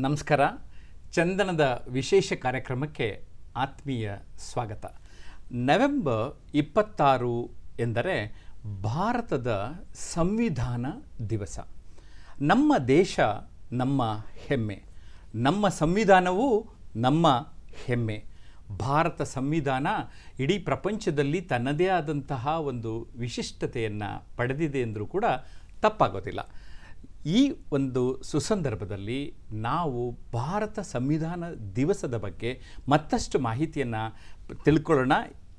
ನಮಸ್ಕಾರ. ಚಂದನದ ವಿಶೇಷ ಕಾರ್ಯಕ್ರಮಕ್ಕೆ ಆತ್ಮೀಯ ಸ್ವಾಗತ. ನವೆಂಬರ್ 26 ಎಂದರೆ ಭಾರತದ ಸಂವಿಧಾನ ದಿವಸ. ನಮ್ಮ ದೇಶ ನಮ್ಮ ಹೆಮ್ಮೆ, ನಮ್ಮ ಸಂವಿಧಾನವೂ ನಮ್ಮ ಹೆಮ್ಮೆ. ಭಾರತ ಸಂವಿಧಾನ ಇಡೀ ಪ್ರಪಂಚದಲ್ಲಿ ತನ್ನದೇ ಆದಂತಹ ಒಂದು ವಿಶಿಷ್ಟತೆಯನ್ನು ಪಡೆದಿದೆ ಎಂದರೂ ಕೂಡ ತಪ್ಪಾಗೋದಿಲ್ಲ. ಈ ಒಂದು ಸುಸಂದರ್ಭದಲ್ಲಿ ನಾವು ಭಾರತ ಸಂವಿಧಾನ ದಿವಸದ ಬಗ್ಗೆ ಮತ್ತಷ್ಟು ಮಾಹಿತಿಯನ್ನು ತಿಳ್ಕೊಳ್ಳೋಣ.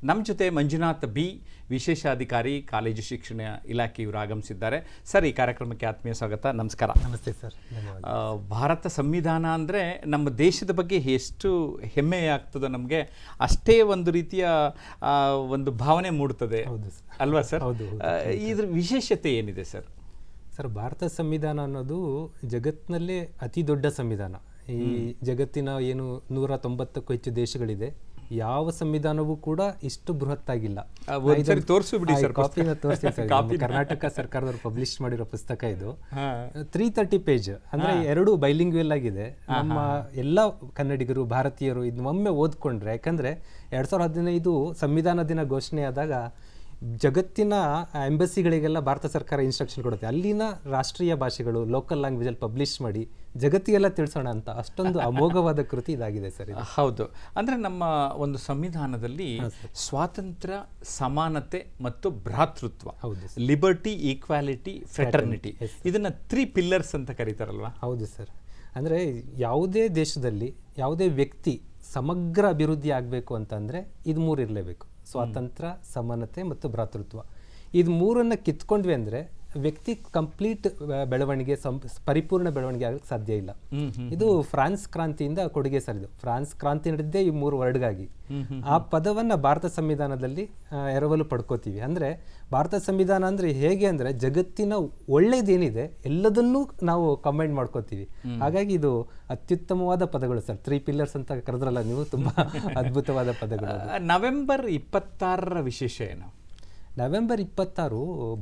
ನಮ್ಮ ಜೊತೆ ಮಂಜುನಾಥ್ ಬಿ, ವಿಶೇಷಾಧಿಕಾರಿ, ಕಾಲೇಜು ಶಿಕ್ಷಣ ಇಲಾಖೆಯವರು ಆಗಮಿಸಿದ್ದಾರೆ. ಸರ್, ಈ ಕಾರ್ಯಕ್ರಮಕ್ಕೆ ಆತ್ಮೀಯ ಸ್ವಾಗತ. ನಮಸ್ಕಾರ. ನಮಸ್ತೆ ಸರ್. ಭಾರತ ಸಂವಿಧಾನ ಅಂದರೆ ನಮ್ಮ ದೇಶದ ಬಗ್ಗೆ ಎಷ್ಟು ಹೆಮ್ಮೆ ಆಗ್ತದೋ ನಮಗೆ ಅಷ್ಟೇ ಒಂದು ರೀತಿಯ ಒಂದು ಭಾವನೆ ಮೂಡುತ್ತದೆ ಅಲ್ವಾ ಸರ್? ಇದ್ರ ವಿಶೇಷತೆ ಏನಿದೆ ಸರ್? ಸರ್, ಭಾರತ ಸಂವಿಧಾನ ಅನ್ನೋದು ಜಗತ್ತಿನಲ್ಲೇ ಅತಿ ದೊಡ್ಡ ಸಂವಿಧಾನ. ಈ ಜಗತ್ತಿನ ಏನು 190ಕ್ಕೂ ಹೆಚ್ಚು ದೇಶಗಳಿದೆ, ಯಾವ ಸಂವಿಧಾನವೂ ಕೂಡ ಇಷ್ಟು ಬೃಹತ್ತಾಗಿಲ್ಲ. ಕರ್ನಾಟಕ ಸರ್ಕಾರದವರು ಪಬ್ಲಿಷ್ ಮಾಡಿರೋ ಪುಸ್ತಕ ಇದು. 330 ಪೇಜ್, ಅಂದ್ರೆ 2 ಬೈಲಿಂಗ್ವೆಲ್ ಆಗಿದೆ. ನಮ್ಮ ಎಲ್ಲ ಕನ್ನಡಿಗರು, ಭಾರತೀಯರು ಇದನ್ನ ಒಮ್ಮೆ ಓದ್ಕೊಂಡ್ರೆ, ಯಾಕಂದ್ರೆ 2015 ಸಂವಿಧಾನ ದಿನ ಘೋಷಣೆ ಆದಾಗ ಜಗತ್ತಿನ ಎಂಬಸಿಗಳಿಗೆಲ್ಲ ಭಾರತ ಸರ್ಕಾರ ಇನ್ಸ್ಟ್ರಕ್ಷನ್ ಕೊಡುತ್ತೆ, ಅಲ್ಲಿನ ರಾಷ್ಟ್ರೀಯ ಭಾಷೆಗಳು ಲೋಕಲ್ ಲ್ಯಾಂಗ್ವೇಜಲ್ಲಿ ಪಬ್ಲಿಷ್ ಮಾಡಿ ಜಗತ್ತಿಗೆಲ್ಲ ತಿಳಿಸೋಣ ಅಂತ. ಅಷ್ಟೊಂದು ಅಮೋಘವಾದ ಕೃತಿ ಇದಾಗಿದೆ ಸರ್. ಹೌದು, ಅಂದರೆ ನಮ್ಮ ಒಂದು ಸಂವಿಧಾನದಲ್ಲಿ ಸ್ವಾತಂತ್ರ್ಯ, ಸಮಾನತೆ ಮತ್ತು ಭ್ರಾತೃತ್ವ, ಲಿಬರ್ಟಿ, ಈಕ್ವಾಲಿಟಿ, ಫ್ರೆಟರ್ನಿಟಿ, ಇದನ್ನ 3 ಪಿಲ್ಲರ್ಸ್ ಅಂತ ಕರೀತಾರಲ್ವಾ? ಹೌದು ಸರ್. ಅಂದರೆ ಯಾವುದೇ ದೇಶದಲ್ಲಿ ಯಾವುದೇ ವ್ಯಕ್ತಿ ಸಮಗ್ರ ಅಭಿವೃದ್ಧಿ ಆಗಬೇಕು ಅಂತಂದರೆ ಇದು 3 ಇರಲೇಬೇಕು: ಸ್ವಾತಂತ್ರ್ಯ, ಸಮಾನತೆ ಮತ್ತು ಭ್ರಾತೃತ್ವ. ಇದು 3 ಕಿತ್ಕೊಂಡ್ವಿ ಅಂದರೆ ವ್ಯಕ್ತಿ ಕಂಪ್ಲೀಟ್ ಬೆಳವಣಿಗೆ, ಪರಿಪೂರ್ಣ ಬೆಳವಣಿಗೆ ಆಗಕ್ಕೆ ಸಾಧ್ಯ ಇಲ್ಲ. ಇದು ಫ್ರಾನ್ಸ್ ಕ್ರಾಂತಿಯಿಂದ ಕೊಡುಗೆ ಸರ್. ಇದು ಫ್ರಾನ್ಸ್ ಕ್ರಾಂತಿ ನಡೆದಿದ್ದೇ ಈ 3 ವರ್ಡ್ಗಾಗಿ. ಆ ಪದವನ್ನು ಭಾರತ ಸಂವಿಧಾನದಲ್ಲಿ ಎರವಲು ಪಡ್ಕೋತೀವಿ. ಅಂದರೆ ಭಾರತ ಸಂವಿಧಾನ ಅಂದರೆ ಹೇಗೆ ಅಂದರೆ ಜಗತ್ತಿನ ಒಳ್ಳೇದೇನಿದೆ ಎಲ್ಲದನ್ನೂ ನಾವು ಕಂಬೈನ್ ಮಾಡ್ಕೋತೀವಿ. ಹಾಗಾಗಿ ಇದು ಅತ್ಯುತ್ತಮವಾದ ಪದಗಳು ಸರ್. 3 ಪಿಲ್ಲರ್ಸ್ ಅಂತ ಕರೆದ್ರಲ್ಲ ನೀವು, ತುಂಬಾ ಅದ್ಭುತವಾದ ಪದಗಳು. ನವೆಂಬರ್ 26 ವಿಶೇಷ ಏನು? ನವೆಂಬರ್ 26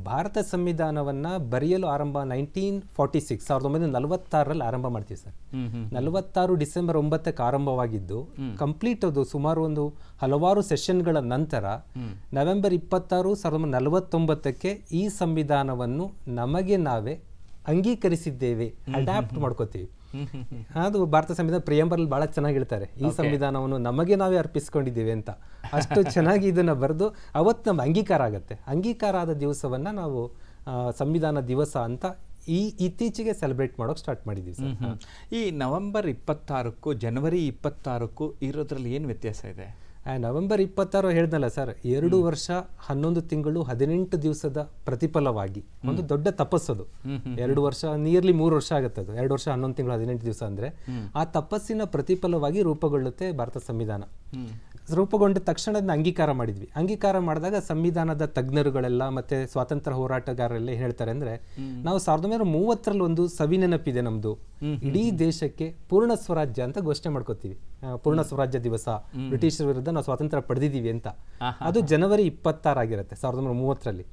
ಭಾರತ ಸಂವಿಧಾನವನ್ನು ಬರೆಯಲು ಆರಂಭ 1946, 1946ರಲ್ಲಿ ಆರಂಭ ಮಾಡ್ತೀವಿ ಸರ್. 46 ಡಿಸೆಂಬರ್ 9ಕ್ಕೆ ಆರಂಭವಾಗಿದ್ದು ಕಂಪ್ಲೀಟ್ ಅದು ಸುಮಾರು ಹಲವಾರು ಸೆಷನ್ಗಳ ನಂತರ ನವೆಂಬರ್ 26, 1949ಕ್ಕೆ ಈ ಸಂವಿಧಾನವನ್ನು ನಮಗೆ ನಾವೇ ಅಂಗೀಕರಿಸಿದ್ದೇವೆ, ಅಡ್ಯಾಪ್ಟ್ ಮಾಡ್ಕೋತೀವಿ. ಅದು ಭಾರತ ಸಂವಿಧಾನ ಪ್ರಿಯಂಬಲ್ ಬಹಳ ಚೆನ್ನಾಗಿ ಹೇಳ್ತಾರೆ, ಈ ಸಂವಿಧಾನವನ್ನು ನಮಗೆ ನಾವೇ ಅರ್ಪಿಸ್ಕೊಂಡಿದ್ದೇವೆ ಅಂತ. ಅಷ್ಟು ಚೆನ್ನಾಗಿ ಇದನ್ನ ಬರೆದು ಅವತ್ತು ನಮ್ಮ ಅಂಗೀಕಾರ ಆಗುತ್ತೆ. ಅಂಗೀಕಾರ ಆದ ದಿವಸವನ್ನ ನಾವು ಸಂವಿಧಾನ ದಿವಸ ಅಂತ ಇತ್ತೀಚೆಗೆ ಸೆಲೆಬ್ರೇಟ್ ಮಾಡೋಕೆ ಸ್ಟಾರ್ಟ್ ಮಾಡಿದ್ದೀವಿ ಸರ್. ಈ ನವೆಂಬರ್ 26ಕ್ಕೂ ಜನವರಿ 26ಕ್ಕೂ ಇರೋದ್ರಲ್ಲಿ ಏನು ವ್ಯತ್ಯಾಸ ಇದೆ? ನವೆಂಬರ್ 26 ಹೇಳ್ದಲ್ಲ ಸರ್, 2 ವರ್ಷ 11 ತಿಂಗಳು 18 ದಿವಸದ ಪ್ರತಿಫಲವಾಗಿ ಒಂದು ದೊಡ್ಡ ತಪಸ್ಸದು. 2 ವರ್ಷ ನಿಯರ್ಲಿ 3 ವರ್ಷ ಆಗುತ್ತೆ ಅದು. 2 ವರ್ಷ 11 ತಿಂಗಳು 18 ದಿವಸ ಅಂದ್ರೆ ಆ ತಪಸ್ಸಿನ ಪ್ರತಿಫಲವಾಗಿ ರೂಪುಗೊಳ್ಳುತ್ತೆ ಭಾರತ ಸಂವಿಧಾನ. ರೂಪುಗೊಂಡ ತಕ್ಷಣ ಅದನ್ನ ಅಂಗೀಕಾರ ಮಾಡಿದ್ವಿ. ಅಂಗೀಕಾರ ಮಾಡಿದಾಗ ಸಂವಿಧಾನದ ತಜ್ಞರುಗಳೆಲ್ಲ ಮತ್ತೆ ಸ್ವಾತಂತ್ರ್ಯ ಹೋರಾಟಗಾರರೆಲ್ಲ ಹೇಳ್ತಾರೆ ಅಂದ್ರೆ, ನಾವು 1930ರಲ್ಲಿ ಒಂದು ಸವಿನೆನಪಿದೆ ನಮ್ದು, ಇಡೀ ದೇಶಕ್ಕೆ ಪೂರ್ಣ ಸ್ವರಾಜ್ಯ ಅಂತ ಘೋಷಣೆ ಮಾಡ್ಕೋತೀವಿ. ಪೂರ್ಣ ಸ್ವರಾಜ್ಯ ದಿವಸ, ಬ್ರಿಟಿಷರ ವಿರುದ್ಧ ನಾವು ಸ್ವಾತಂತ್ರ್ಯ ಪಡೆದಿದ್ದೀವಿ ಅಂತ. ಅದು ಜನವರಿ 26 ಆಗಿರುತ್ತೆ 1930ರಲ್ಲಿ.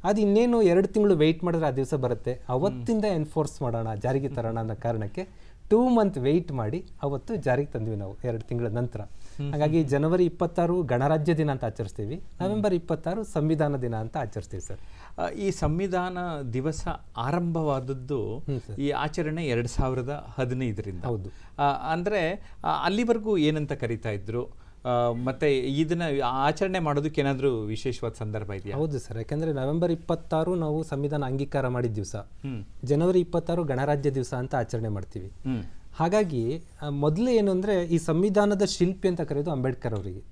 ಅದು ಇನ್ನೇನು 2 ತಿಂಗಳು ವೆಯ್ಟ್ ಮಾಡಿದ್ರೆ ಆ ದಿವಸ ಬರುತ್ತೆ. ಅವತ್ತಿಂದ ಎನ್ಫೋರ್ಸ್ ಮಾಡೋಣ, ಜಾರಿಗೆ ತರೋಣ ಅನ್ನೋ ಕಾರಣಕ್ಕೆ 2 ಮಂತ್ ವೆಯ್ಟ್ ಮಾಡಿ ಅವತ್ತು ಜಾರಿಗೆ ತಂದ್ವಿ ನಾವು 2 ತಿಂಗಳ ನಂತರ. ಹಾಗಾಗಿ ಜನವರಿ 26 ಗಣರಾಜ್ಯ ದಿನ ಅಂತ ಆಚರಿಸ್ತೀವಿ, ನವೆಂಬರ್ 26 ಸಂವಿಧಾನ ದಿನ ಅಂತ ಆಚರಿಸ್ತೀವಿ ಸರ್. ಈ ಸಂವಿಧಾನ ದಿವಸ ಆರಂಭವಾದದ್ದು ಈ ಆಚರಣೆ 2015ರಿಂದ. ಹೌದು. ಅಂದರೆ ಅಲ್ಲಿವರೆಗೂ ಏನಂತ ಕರೀತಾ ಇದ್ರು? ಮತ್ತೆ ಇದನ್ನ ಆಚರಣೆ ಮಾಡೋದಕ್ಕೆ ಏನಾದರೂ ವಿಶೇಷವಾದ ಸಂದರ್ಭ ಇದೆಯಾ? ಹೌದು ಸರ್, ಯಾಕಂದ್ರೆ ನವೆಂಬರ್ 26 ನಾವು ಸಂವಿಧಾನ ಅಂಗೀಕಾರ ಮಾಡಿದ ದಿವಸ, ಜನವರಿ 26 ಗಣರಾಜ್ಯ ದಿವಸ ಅಂತ ಆಚರಣೆ ಮಾಡ್ತೀವಿ. ಹಾಗಾಗಿ ಮೊದಲು ಏನು ಅಂದ್ರೆ ಈ ಸಂವಿಧಾನದ ಶಿಲ್ಪಿ ಅಂತ ಕರೆಯೋದು ಅಂಬೇಡ್ಕರ್ ಅವರಿಗೆ.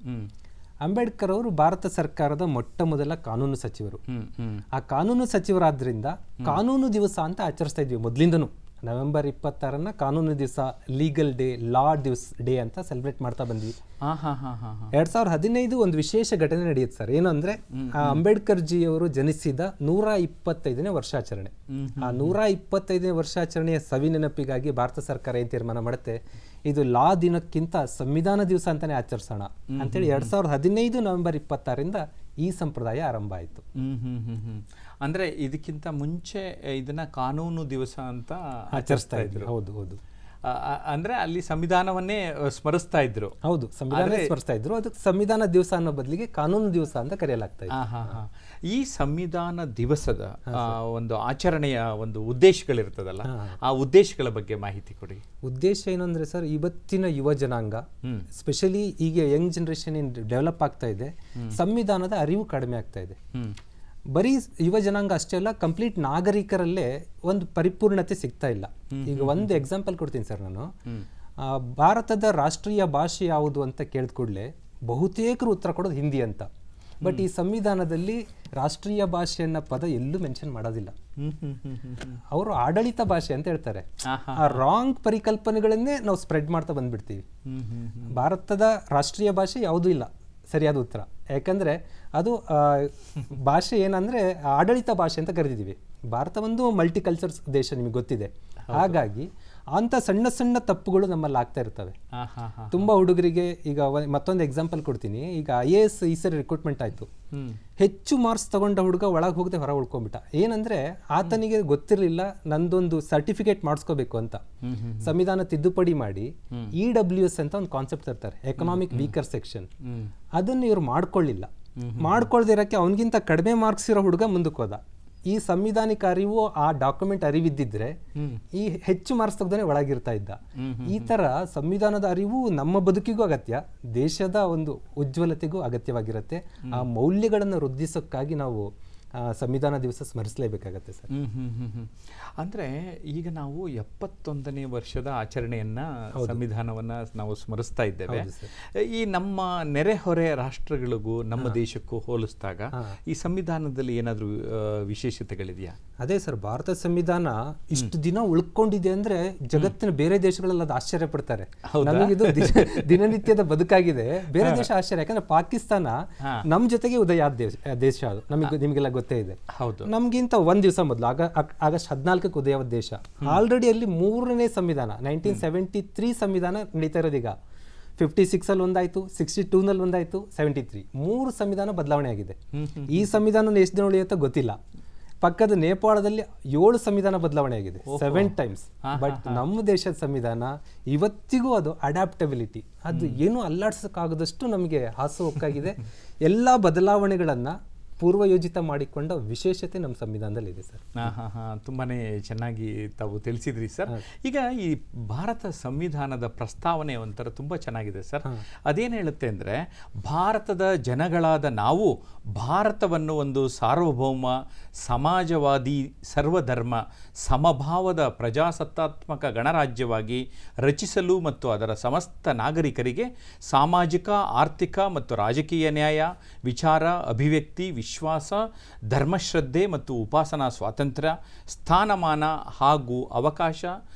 ಅಂಬೇಡ್ಕರ್ ಅವರು ಭಾರತ ಸರ್ಕಾರದ ಮೊಟ್ಟ ಮೊದಲ ಕಾನೂನು ಸಚಿವರು. ಆ ಕಾನೂನು ಸಚಿವರಾದ್ರಿಂದ ಕಾನೂನು ದಿವಸ ಅಂತ ಆಚರಿಸ್ತಾ ಇದ್ವಿ ಮೊದಲಿಂದನೂ. ನವೆಂಬರ್ 26 ಕಾನೂನು ದಿವಸ, ಲೀಗಲ್ ಡೇ, ಲಾ ಡೇ ಅಂತ ಸೆಲೆಬ್ರೇಟ್ ಮಾಡ್ತಾ ಬಂದ್ವಿ. 2015 ಒಂದು ವಿಶೇಷ ಘಟನೆ ನಡೆಯುತ್ತೆ ಸರ್. ಏನು ಅಂದ್ರೆ ಅಂಬೇಡ್ಕರ್ ಜಿ ಅವರು ಜನಿಸಿದ 125ನೇ ವರ್ಷಾಚರಣೆ. ಆ 125ನೇ ವರ್ಷಾಚರಣೆಯ ಸವಿನೆನಪಿಗಾಗಿ ಭಾರತ ಸರ್ಕಾರ ಏನ್ ತೀರ್ಮಾನ ಮಾಡುತ್ತೆ, ಇದು ಲಾ ದಿನಕ್ಕಿಂತ ಸಂವಿಧಾನ ದಿವಸ ಅಂತಾನೆ ಆಚರಿಸೋಣ ಅಂತೇಳಿ 2015 ನವೆಂಬರ್ 26ರಿಂದ ಈ ಸಂಪ್ರದಾಯ ಆರಂಭ ಆಯಿತು. ಅಂದ್ರೆ ಇದಕ್ಕಿಂತ ಮುಂಚೆ ಇದನ್ನ ಕಾನೂನು ದಿವಸ ಅಂತ ಆಚರಿಸ್ತಾ ಇದ್ರು. ಹೌದು ಹೌದು. ಅಂದ್ರೆ ಅಲ್ಲಿ ಸಂವಿಧಾನವನ್ನೇ ಸ್ಮರಿಸ್ತಾ ಇದ್ರು. ಹೌದು, ಸಂವಿಧಾನ ಸ್ಮರಿಸ್ತಾ ಇದ್ರು. ಅದಕ್ಕೆ ಸಂವಿಧಾನ ದಿವಸ ಅನ್ನೋ ಬದಲಿಗೆ ಕಾನೂನು ದಿವಸ ಅಂತ ಕರೆಯಲಾಗ್ತಾ ಇತ್ತು. ಈ ಸಂವಿಧಾನ ದಿವಸದ ಒಂದು ಆಚರಣೆಯ ಒಂದು ಉದ್ದೇಶಗಳಿರ್ತದಲ್ಲ, ಆ ಉದ್ದೇಶಗಳ ಬಗ್ಗೆ ಮಾಹಿತಿ ಕೊಡಿ. ಉದ್ದೇಶ ಏನು ಅಂದ್ರೆ ಸರ್, ಇವತ್ತಿನ ಯುವ ಜನಾಂಗ, ಸ್ಪೆಷಲಿ ಈಗ ಯಂಗ್ ಜನರೇಷನ್ ಏನ್ ಡೆವಲಪ್ ಆಗ್ತಾ ಇದೆ, ಸಂವಿಧಾನದ ಅರಿವು ಕಡಿಮೆ ಆಗ್ತಾ ಇದೆ. ಬರೀ ಯುವ ಜನಾಂಗ ಅಷ್ಟೇ ಅಲ್ಲ, ಕಂಪ್ಲೀಟ್ ನಾಗರಿಕರಲ್ಲೇ ಒಂದು ಪರಿಪೂರ್ಣತೆ ಸಿಗ್ತಾ ಇಲ್ಲ. ಈಗ ಒಂದು ಎಕ್ಸಾಂಪಲ್ ಕೊಡ್ತೀನಿ ಸರ್ ನಾನು. ಭಾರತದ ರಾಷ್ಟ್ರೀಯ ಭಾಷೆ ಯಾವುದು ಅಂತ ಕೇಳಿದ ಕೂಡಲೇ ಬಹುತೇಕರು ಉತ್ತರ ಕೊಡೋದು ಹಿಂದಿ ಅಂತ. ಬಟ್ ಈ ಸಂವಿಧಾನದಲ್ಲಿ ರಾಷ್ಟ್ರೀಯ ಭಾಷೆ ಅನ್ನೋ ಪದ ಎಲ್ಲೂ ಮೆನ್ಷನ್ ಮಾಡೋದಿಲ್ಲ. ಅವರು ಆಡಳಿತ ಭಾಷೆ ಅಂತ ಹೇಳ್ತಾರೆ. ಆ ರಾಂಗ್ ಪರಿಕಲ್ಪನೆಗಳನ್ನೇ ನಾವು ಸ್ಪ್ರೆಡ್ ಮಾಡ್ತಾ ಬಂದ್ಬಿಡ್ತೀವಿ. ಭಾರತದ ರಾಷ್ಟ್ರೀಯ ಭಾಷೆ ಯಾವುದೂ ಇಲ್ಲ ಸರಿಯಾದ ಉತ್ತರ. ಯಾಕಂದ್ರೆ ಅದು ಭಾಷೆ ಏನಂದ್ರೆ ಆಡಳಿತ ಭಾಷೆ ಅಂತ ಕರೆದಿದ್ದೀವಿ. ಭಾರತ ಒಂದು ಮಲ್ಟಿಕಲ್ಚರ್ಸ್ ದೇಶ, ನಿಮಗೆ ಗೊತ್ತಿದೆ. ಹಾಗಾಗಿ ಅಂತ ಸಣ್ಣ ಸಣ್ಣ ತಪ್ಪುಗಳು ನಮ್ಮಲ್ಲಿ ಆಗ್ತಾ ಇರ್ತವೆ. ತುಂಬಾ ಹುಡುಗರಿಗೆ ಈಗ ಮತ್ತೊಂದು ಎಕ್ಸಾಂಪಲ್ ಕೊಡ್ತೀನಿ. ಈಗ IAS ಈ ಸರಿ ರಿಕ್ರೂಟ್ಮೆಂಟ್ ಆಯ್ತು. ಹೆಚ್ಚು ಮಾರ್ಕ್ಸ್ ತಗೊಂಡ ಹುಡುಗ ಒಳಗೆ ಹೋಗದೆ ಹೊರ ಉಳ್ಕೊಂಡ್ಬಿಟ್ಟ. ಏನಂದ್ರೆ ಆತನಿಗೆ ಗೊತ್ತಿರಲಿಲ್ಲ ನಂದೊಂದು ಸರ್ಟಿಫಿಕೇಟ್ ಮಾಡಿಸ್ಕೋಬೇಕು ಅಂತ. ಸಂವಿಧಾನ ತಿದ್ದುಪಡಿ ಮಾಡಿ EWS ಅಂತ ಒಂದು ಕಾನ್ಸೆಪ್ಟ್ ತರ್ತಾರೆ, ಎಕನಾಮಿಕ್ ವೀಕರ್ ಸೆಕ್ಷನ್. ಅದನ್ನು ಇವ್ರು ಮಾಡ್ಕೊಳ್ಳಿಲ್ಲ. ಮಾಡ್ಕೊಳ್ದಿರಕ್ಕೆ ಅವನಿಗಿಂತ ಕಡಿಮೆ ಮಾರ್ಕ್ಸ್ ಇರೋ ಹುಡುಗ ಮುಂದಕ್ಕೆ ಹೋದ. ಈ ಸಂವಿಧಾನಿಕ ಅರಿವು, ಆ ಡಾಕ್ಯುಮೆಂಟ್ ಅರಿವಿದ್ದಿದ್ರೆ ಈ ಹೆಚ್ಚು ಮಾರ್ಕ್ಸ್ ತೆಗ್ದೇ ಒಳಗಿರ್ತಾ ಇದ್ದ. ಈ ತರ ಸಂವಿಧಾನದ ಅರಿವು ನಮ್ಮ ಬದುಕಿಗೂ ಅಗತ್ಯ, ದೇಶದ ಒಂದು ಉಜ್ವಲತೆಗೂ ಅಗತ್ಯವಾಗಿರುತ್ತೆ. ಆ ಮೌಲ್ಯಗಳನ್ನು ವೃದ್ಧಿಸೋಕ್ಕಾಗಿ ನಾವು ಸಂವಿಧಾನ ದಿವಸ ಸ್ಮರಿಸಲೇಬೇಕಾಗತ್ತೆ ಸರ್. ಅಂದ್ರೆ ಈಗ ನಾವು 71ನೇ ವರ್ಷದ ಆಚರಣೆಯನ್ನ, ಸಂವಿಧಾನವನ್ನ ನಾವು ಸ್ಮರಿಸ್ತಾ ಇದ್ದೇವೆ. ಈ ನಮ್ಮ ನೆರೆಹೊರೆ ರಾಷ್ಟ್ರಗಳಿಗೂ ನಮ್ಮ ದೇಶಕ್ಕೂ ಹೋಲಿಸಿದಾಗ ಈ ಸಂವಿಧಾನದಲ್ಲಿ ಏನಾದರೂ ವಿಶೇಷತೆಗಳಿದೆಯಾ? ಅದೇ ಸರ್, ಭಾರತ ಸಂವಿಧಾನ ಇಷ್ಟು ದಿನ ಉಳ್ಕೊಂಡಿದೆ ಅಂದ್ರೆ ಜಗತ್ತಿನ ಬೇರೆ ದೇಶಗಳೆಲ್ಲ ಅದು ಆಶ್ಚರ್ಯ ಪಡ್ತಾರೆ. ನಮಗಿದು ದಿನನಿತ್ಯದ ಬದುಕಾಗಿದೆ. ಬೇರೆ ದೇಶ ಆಶ್ಚರ್ಯ, ಯಾಕಂದ್ರೆ ಪಾಕಿಸ್ತಾನ ನಮ್ ಜೊತೆಗೆ ಉದಯ ಆದ ದೇಶ ಅದು. ನಿಮಗೆಲ್ಲ ಗೊತ್ತೇ ಇದೆ. ನಮ್ಗಿಂತ ಒಂದ್ ದಿವಸ ಮೊದಲು ಆಗಸ್ಟ್ 14ಕ್ಕೆ ಉದಯವಾದ ದೇಶ. ಆಲ್ರೆಡಿ ಅಲ್ಲಿ 3ನೇ ಸಂವಿಧಾನ 1973 ಸಂವಿಧಾನ ನಡೀತಾ ಇರೋದೀಗ. 56 ಅಲ್ಲಿ ಒಂದಾಯ್ತು, 62 ನಲ್ಲಿ ಒಂದಾಯ್ತು, 73 3 ಸಂವಿಧಾನ ಬದಲಾವಣೆ ಆಗಿದೆ. ಈ ಸಂವಿಧಾನ ಎಷ್ಟು ದಿನ ಉಳಿಯುತ್ತೋ ಗೊತ್ತಿಲ್ಲ. ಪಕ್ಕದ ನೇಪಾಳದಲ್ಲಿ 7 ಸಂವಿಧಾನ ಬದಲಾವಣೆ ಆಗಿದೆ, 7 ಟೈಮ್ಸ್. ಬಟ್ ನಮ್ಮ ದೇಶದ ಸಂವಿಧಾನ ಇವತ್ತಿಗೂ ಅದು ಅಡ್ಯಾಪ್ಟಬಿಲಿಟಿ, ಅದು ಏನು ಅಲ್ಲಾಡ್ಸಕ್ಕಾಗದಷ್ಟು ನಮಗೆ ಹಾಸುಹೊಕ್ಕಾಗಿದೆ. ಎಲ್ಲ ಬದಲಾವಣೆಗಳನ್ನ ಪೂರ್ವಯೋಜಿತ ಮಾಡಿಕೊಂಡ ವಿಶೇಷತೆ ನಮ್ಮ ಸಂವಿಧಾನದಲ್ಲಿ ಇದೆ ಸರ್. ತುಂಬಾನೇ ಚೆನ್ನಾಗಿ ತಾವು ತಿಳಿಸಿದ್ರಿ ಸರ್. ಈಗ ಈ ಭಾರತ ಸಂವಿಧಾನದ ಪ್ರಸ್ತಾವನೆ ಒಂಥರ ತುಂಬಾ ಚೆನ್ನಾಗಿದೆ ಸರ್. ಅದೇನು ಹೇಳುತ್ತೆ ಅಂದ್ರೆ, ಭಾರತದ ಜನಗಳಾದ ನಾವು ಭಾರತವನ್ನು ಒಂದು ಸಾರ್ವಭೌಮ, ಸಮಾಜವಾದಿ, ಸರ್ವಧರ್ಮ, ಸಮಭಾವದ ಪ್ರಜಾಸತ್ತಾತ್ಮಕ ಗಣರಾಜ್ಯವಾಗಿ ರಚಿಸಲು ಮತ್ತು ಅದರ ಸಮಸ್ತ ನಾಗರಿಕರಿಗೆ ಸಾಮಾಜಿಕ, ಆರ್ಥಿಕ ಮತ್ತು ರಾಜಕೀಯ ನ್ಯಾಯ, ವಿಚಾರ, ಅಭಿವ್ಯಕ್ತಿ, ವಿಶ್ವಾಸ, ಧರ್ಮಶ್ರದ್ಧೆ ಮತ್ತು ಉಪಾಸನಾ ಸ್ವಾತಂತ್ರ್ಯ, ಸ್ಥಾನಮಾನ ಹಾಗೂ ಅವಕಾಶ,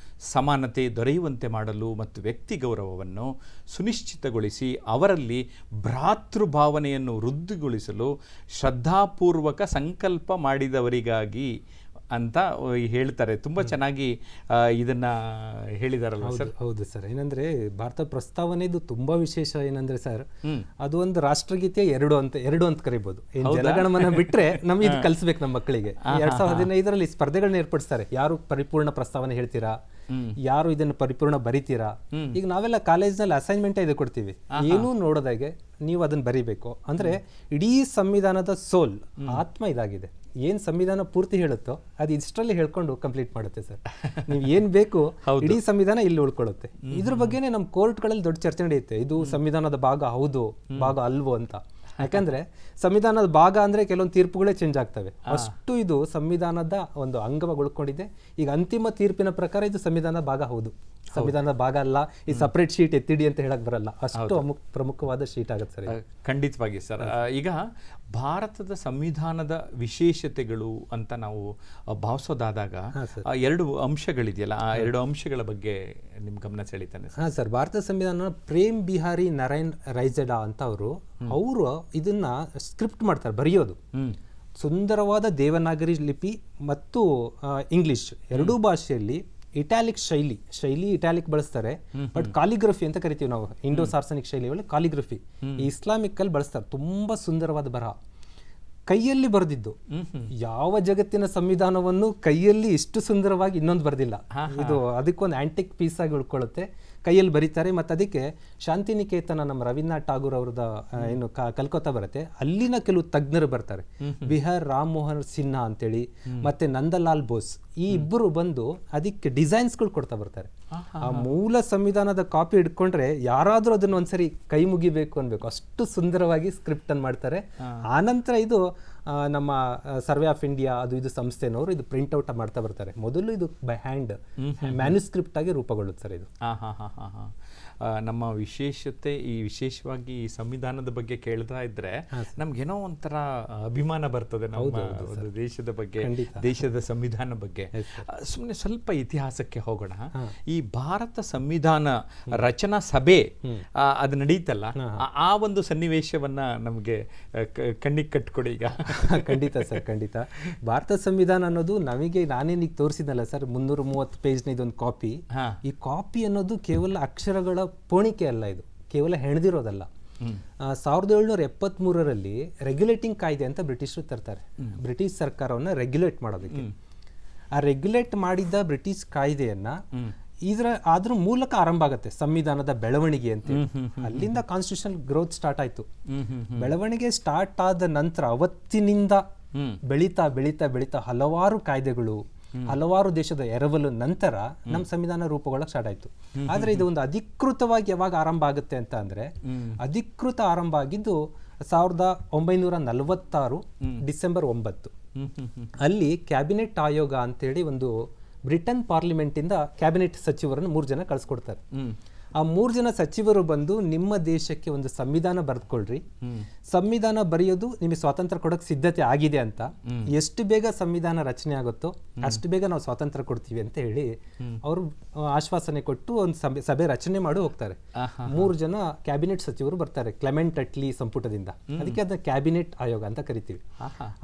ಸಮಾನತೆ ದೊರೆಯುವಂತೆ ಮಾಡಲು ಮತ್ತು ವ್ಯಕ್ತಿ ಗೌರವವನ್ನು ಸುನಿಶ್ಚಿತಗೊಳಿಸಿ ಅವರಲ್ಲಿ ಭ್ರಾತೃಭಾವನೆಯನ್ನು ವೃದ್ಧಿಗೊಳಿಸಲು ಶ್ರದ್ಧಾಪೂರ್ವಕ ಸಂಕಲ್ಪ ಮಾಡಿದವರಿಗಾಗಿ ಅಂತ ಹೇಳ್ತಾರೆ. ತುಂಬಾ ಚೆನ್ನಾಗಿ ಇದನ್ನ ಹೇಳಿದಾರಲ್ಲ ಸರ್. ಹೌದು ಸರ್. ಏನಂದ್ರೆ ಭಾರತ ಪ್ರಸ್ತಾವನೆದು ತುಂಬಾ ವಿಶೇಷ ಏನಂದ್ರೆ ಸರ್, ಅದು ಒಂದು ರಾಷ್ಟ್ರಗೀತೆ ಎರಡು ಅಂತ ಕರಿಬಹುದು. ಜನಗಣಮನ ಬಿಟ್ರೆ ನಮ್ಗೆ ಇದು ಕಲಿಸ್ಬೇಕು ನಮ್ಮ ಮಕ್ಕಳಿಗೆ. 2015ರಲ್ಲಿ ಸ್ಪರ್ಧೆಗಳನ್ನ ಏರ್ಪಡಿಸ್ತಾರೆ. ಯಾರು ಪರಿಪೂರ್ಣ ಪ್ರಸ್ತಾವನೆ ಹೇಳ್ತೀರಾ, ಯಾರು ಇದನ್ನು ಪರಿಪೂರ್ಣ ಬರಿತೀರಾ. ಈಗ ನಾವೆಲ್ಲ ಕಾಲೇಜ್ನಲ್ಲಿ ಅಸೈನ್ಮೆಂಟ್ ಇದು ಕೊಡ್ತೀವಿ, ಏನೂ ನೋಡೋದಾಗೆ ನೀವು ಅದನ್ನ ಬರಿಬೇಕು. ಅಂದ್ರೆ ಇಡೀ ಸಂವಿಧಾನದ ಸೋಲ್, ಆತ್ಮ ಇದಾಗಿದೆ. ಏನ್ ಸಂವಿಧಾನ ಪೂರ್ತಿ ಹೇಳುತ್ತೋ ಅದು ಇಷ್ಟರಲ್ಲಿ ಹೇಳ್ಕೊಂಡು ಕಂಪ್ಲೀಟ್ ಮಾಡುತ್ತೆ ಸರ್. ನೀವು ಏನ್ ಬೇಕು ಇಡೀ ಸಂವಿಧಾನ ಇಲ್ಲಿ ಉಳ್ಕೊಳ್ಳುತ್ತೆ. ಇದ್ರ ಬಗ್ಗೆನೇ ನಮ್ಮ ಕೋರ್ಟ್ಗಳಲ್ಲಿ ದೊಡ್ಡ ಚರ್ಚೆ ನಡೆಯುತ್ತೆ. ಇದು ಸಂವಿಧಾನದ ಭಾಗ ಹೌದು, ಭಾಗ ಅಲ್ವೋ ಅಂತ. ಯಾಕಂದ್ರೆ ಸಂವಿಧಾನದ ಭಾಗ ಅಂದ್ರೆ ಕೆಲವೊಂದು ತೀರ್ಪುಗಳೇ ಚೇಂಜ್ ಆಗ್ತವೆ. ಅಷ್ಟು ಇದು ಸಂವಿಧಾನದ ಒಂದು ಅಂಗವಾಗಿ ಉಳ್ಕೊಂಡಿದೆ. ಈಗ ಅಂತಿಮ ತೀರ್ಪಿನ ಪ್ರಕಾರ ಇದು ಸಂವಿಧಾನದ ಭಾಗ ಹೌದು, ಸಂವಿಧಾನದ ಭಾಗ ಅಲ್ಲ, ಈ ಸಪರೇಟ್ ಶೀಟ್ ಎತ್ತಿಡಿ ಅಂತ ಹೇಳಕ್ ಬರಲ್ಲ. ಅಷ್ಟು ಪ್ರಮುಖವಾದ ಶೀಟ್ ಆಗುತ್ತೆ ಸರ್. ಖಂಡಿತವಾಗಿ ಸರ್. ಈಗ ಭಾರತದ ಸಂವಿಧಾನದ ವಿಶೇಷತೆಗಳು ಅಂತ ನಾವು ಭಾವಿಸೋದಾದಾಗ 2 ಅಂಶಗಳಿದೆಯಲ್ಲ, ಆ 2 ಅಂಶಗಳ ಬಗ್ಗೆ ನಿಮ್ ಗಮನ ಸೆಳೀತಾನೆ. ಸರ್, ಭಾರತ ಸಂವಿಧಾನ ಪ್ರೇಮ್ ಬಿಹಾರಿ ನಾರಾಯಣ್ ರೈಜಡಾ ಅಂತ ಅವರು ಇದನ್ನ ಸ್ಕ್ರಿಪ್ಟ್ ಮಾಡ್ತಾರೆ, ಬರೆಯೋದು. ಸುಂದರವಾದ ದೇವನಾಗರಿ ಲಿಪಿ ಮತ್ತು ಇಂಗ್ಲಿಷ್ ಎರಡೂ ಭಾಷೆಯಲ್ಲಿ ಇಟಾಲಿಕ್ ಶೈಲಿ ಇಟಾಲಿಕ್ ಬಳಸ್ತಾರೆ. ಬಟ್ ಕಾಲಿಗ್ರಫಿ ಅಂತ ಕರಿತೀವಿ ನಾವು, ಇಂಡೋ ಸಾರ್ಸನಿಕ್ ಶೈಲಿಯಲ್ಲಿ ಕಾಲಿಗ್ರಫಿ ಈ ಇಸ್ಲಾಮಿಕ್ ಅಲ್ಲಿ ಬಳಸ್ತಾರೆ. ತುಂಬಾ ಸುಂದರವಾದ ಬರಹ. ಕೈಯಲ್ಲಿ ಬರೆದಿದ್ದು. ಯಾವ ಜಗತ್ತಿನ ಸಂವಿಧಾನವನ್ನು ಕೈಯಲ್ಲಿ ಇಷ್ಟು ಸುಂದರವಾಗಿ ಇನ್ನೊಂದು ಬರೆದಿಲ್ಲ. ಇದು ಅದಕ್ಕೊಂದು ಆಂಟಿಕ್ ಪೀಸ್ ಆಗಿ ಉಳ್ಕೊಳ್ಳುತ್ತೆ, ಕೈಯಲ್ಲಿ ಬರೀತಾರೆ. ಮತ್ತು ಅದಕ್ಕೆ ಶಾಂತಿನಿಕೇತನ ನಮ್ಮ ರವೀಂದ್ರನಾಥ್ ಠಾಗೂರ್ ಅವ್ರದ ಏನು ಕಲ್ಕತ್ತಾ ಬರುತ್ತೆ, ಅಲ್ಲಿನ ಕೆಲವು ತಜ್ಞರು ಬರ್ತಾರೆ, ಬಿಹಾರ್ ರಾಮ್ ಮೋಹನ್ ಸಿನ್ಹಾ ಅಂತೇಳಿ ಮತ್ತೆ ನಂದಲಾಲ್ ಬೋಸ್, ಈ ಇಬ್ಬರು ಬಂದು ಅದಕ್ಕೆ ಡಿಸೈನ್ಸ್ಗಳು ಕೊಡ್ತಾ ಬರ್ತಾರೆ. ಆ ಮೂಲ ಸಂವಿಧಾನದ ಕಾಪಿ ಹಿಡ್ಕೊಂಡ್ರೆ ಯಾರಾದ್ರೂ ಅದನ್ನ ಒಂದ್ಸರಿ ಕೈ ಮುಗಿಬೇಕು ಅನ್ಬೇಕು, ಅಷ್ಟು ಸುಂದರವಾಗಿ ಸ್ಕ್ರಿಪ್ಟ್ ಅನ್ನು ಮಾಡ್ತಾರೆ. ಆನಂತರ ಇದು ನಮ್ಮ ಸರ್ವೆ ಆಫ್ ಇಂಡಿಯಾ ಅದು ಇದು ಸಂಸ್ಥೆನವರು ಇದು ಪ್ರಿಂಟ್ ಔಟ್ ಮಾಡ್ತಾ ಬರ್ತಾರೆ. ಮೊದಲು ಇದು ಬೈ ಹ್ಯಾಂಡ್ ಮ್ಯಾನ್ಯುಸ್ಕ್ರಿಪ್ಟ್ ಆಗಿ ರೂಪುಗೊಳ್ಳುತ್ತೆ ಸರ್ ಇದು. ನಮ್ಮ ವಿಶೇಷತೆ ಈ ವಿಶೇಷವಾಗಿ ಈ ಸಂವಿಧಾನದ ಬಗ್ಗೆ ಕೇಳ್ತಾ ಇದ್ರೆ ನಮ್ಗೇನೋ ಒಂಥರ ಅಭಿಮಾನ ಬರ್ತದೆ ನಮ್ಮ ಒಂದು ದೇಶದ ಬಗ್ಗೆ, ದೇಶದ ಸಂವಿಧಾನ ಬಗ್ಗೆ. ಸುಮ್ಮನೆ ಸ್ವಲ್ಪ ಇತಿಹಾಸಕ್ಕೆ ಹೋಗೋಣ. ಈ ಭಾರತ ಸಂವಿಧಾನ ರಚನಾ ಸಭೆ ಅದು ನಡೀತಲ್ಲ, ಆ ಒಂದು ಸನ್ನಿವೇಶವನ್ನ ನಮಗೆ ಕಣ್ಣಿಗೆ ಕಟ್ಕೊಡಿ ಈಗ. ಖಂಡಿತ ಸರ್, ಖಂಡಿತ. ಭಾರತ ಸಂವಿಧಾನ ಅನ್ನೋದು ನಮಗೆ ನಾನೇನಿಗೆ ತೋರಿಸಿದಲ್ಲ ಸರ್, 330 ಪೇಜ್ನ ಇದೊಂದು ಕಾಪಿ. ಈ ಕಾಪಿ ಅನ್ನೋದು ಕೇವಲ ಅಕ್ಷರಗಳ ಪೋಣಿಕೆ ಅಲ್ಲ, ಇದು ಕೇವಲ ಹೆಣೆದಿರೋದಲ್ಲ. 1773ರಲ್ಲಿ ರೆಗ್ಯುಲೇಟಿಂಗ್ ಕಾಯ್ದೆ ಅಂತ ಬ್ರಿಟಿಷರು ತರ್ತಾರೆ, ಬ್ರಿಟಿಷ್ ಸರ್ಕಾರವನ್ನ ರೆಗ್ಯುಲೇಟ್ ಮಾಡೋದಕ್ಕೆ. ಆ ರೆಗ್ಯುಲೇಟ್ ಮಾಡಿದ್ದ ಬ್ರಿಟಿಷ್ ಕಾಯ್ದೆಯನ್ನ ಅದ್ರ ಮೂಲಕ ಆರಂಭ ಆಗುತ್ತೆ ಸಂವಿಧಾನದ ಬೆಳವಣಿಗೆ ಅಂತ. ಅಲ್ಲಿಂದ ಕಾನ್ಸ್ಟಿಟ್ಯೂಷನ್ ಗ್ರೋತ್ ಸ್ಟಾರ್ಟ್ ಆಯ್ತು. ಬೆಳವಣಿಗೆ ಸ್ಟಾರ್ಟ್ ಆದ ನಂತರ ಅವತ್ತಿನಿಂದ ಬೆಳೀತಾ ಬೆಳೀತಾ ಬೆಳೀತಾ ಹಲವಾರು ಕಾಯ್ದೆಗಳು, ಹಲವಾರು ದೇಶದ ಎರವಲು ನಂತರ ನಮ್ಮ ಸಂವಿಧಾನ ರೂಪುಗೊಳ್ಳಕ್ಕೆ ಸ್ಟಾರ್ಟ್ ಆಯ್ತು. ಆದ್ರೆ ಇದು ಒಂದು ಅಧಿಕೃತವಾಗಿ ಯಾವಾಗ ಆರಂಭ ಆಗುತ್ತೆ ಅಂತ ಅಂದ್ರೆ, ಅಧಿಕೃತ ಆರಂಭ ಆಗಿದ್ದು 1946 ಡಿಸೆಂಬರ್ 9. ಅಲ್ಲಿ ಕ್ಯಾಬಿನೆಟ್ ಆಯೋಗ ಅಂತೇಳಿ ಒಂದು ಬ್ರಿಟನ್ ಪಾರ್ಲಿಮೆಂಟ್ ಇಂದ ಕ್ಯಾಬಿನೆಟ್ ಸಚಿವರನ್ನು 3 ಜನ ಕಳಿಸ್ಕೊಡ್ತಾರೆ. ಆ 3 ಜನ ಸಚಿವರು ಬಂದು ನಿಮ್ಮ ದೇಶಕ್ಕೆ ಒಂದು ಸಂವಿಧಾನ ಬರೆದುಕೊಳ್ರಿ, ಸಂವಿಧಾನ ಬರೆಯೋದು ನಿಮಗೆ ಸ್ವಾತಂತ್ರ್ಯ ಕೊಡೋಕೆ ಸಿದ್ಧತೆ ಆಗಿದೆ ಅಂತ, ಎಷ್ಟು ಬೇಗ ಸಂವಿಧಾನ ರಚನೆ ಆಗುತ್ತೋ ಅಷ್ಟು ಬೇಗ ನಾವು ಸ್ವಾತಂತ್ರ್ಯ ಕೊಡ್ತೀವಿ ಅಂತ ಹೇಳಿ ಅವರು ಆಶ್ವಾಸನೆ ಕೊಟ್ಟು ಒಂದು ಸಭೆ ರಚನೆ ಮಾಡಿ ಹೋಗ್ತಾರೆ. 3 ಜನ ಕ್ಯಾಬಿನೆಟ್ ಸಚಿವರು ಬರ್ತಾರೆ ಕ್ಲೆಮೆಂಟ್ ಅಟ್ಲಿ ಸಂಪುಟದಿಂದ, ಅದಕ್ಕೆ ಅದನ್ನ ಕ್ಯಾಬಿನೆಟ್ ಆಯೋಗ ಅಂತ ಕರಿತೀವಿ.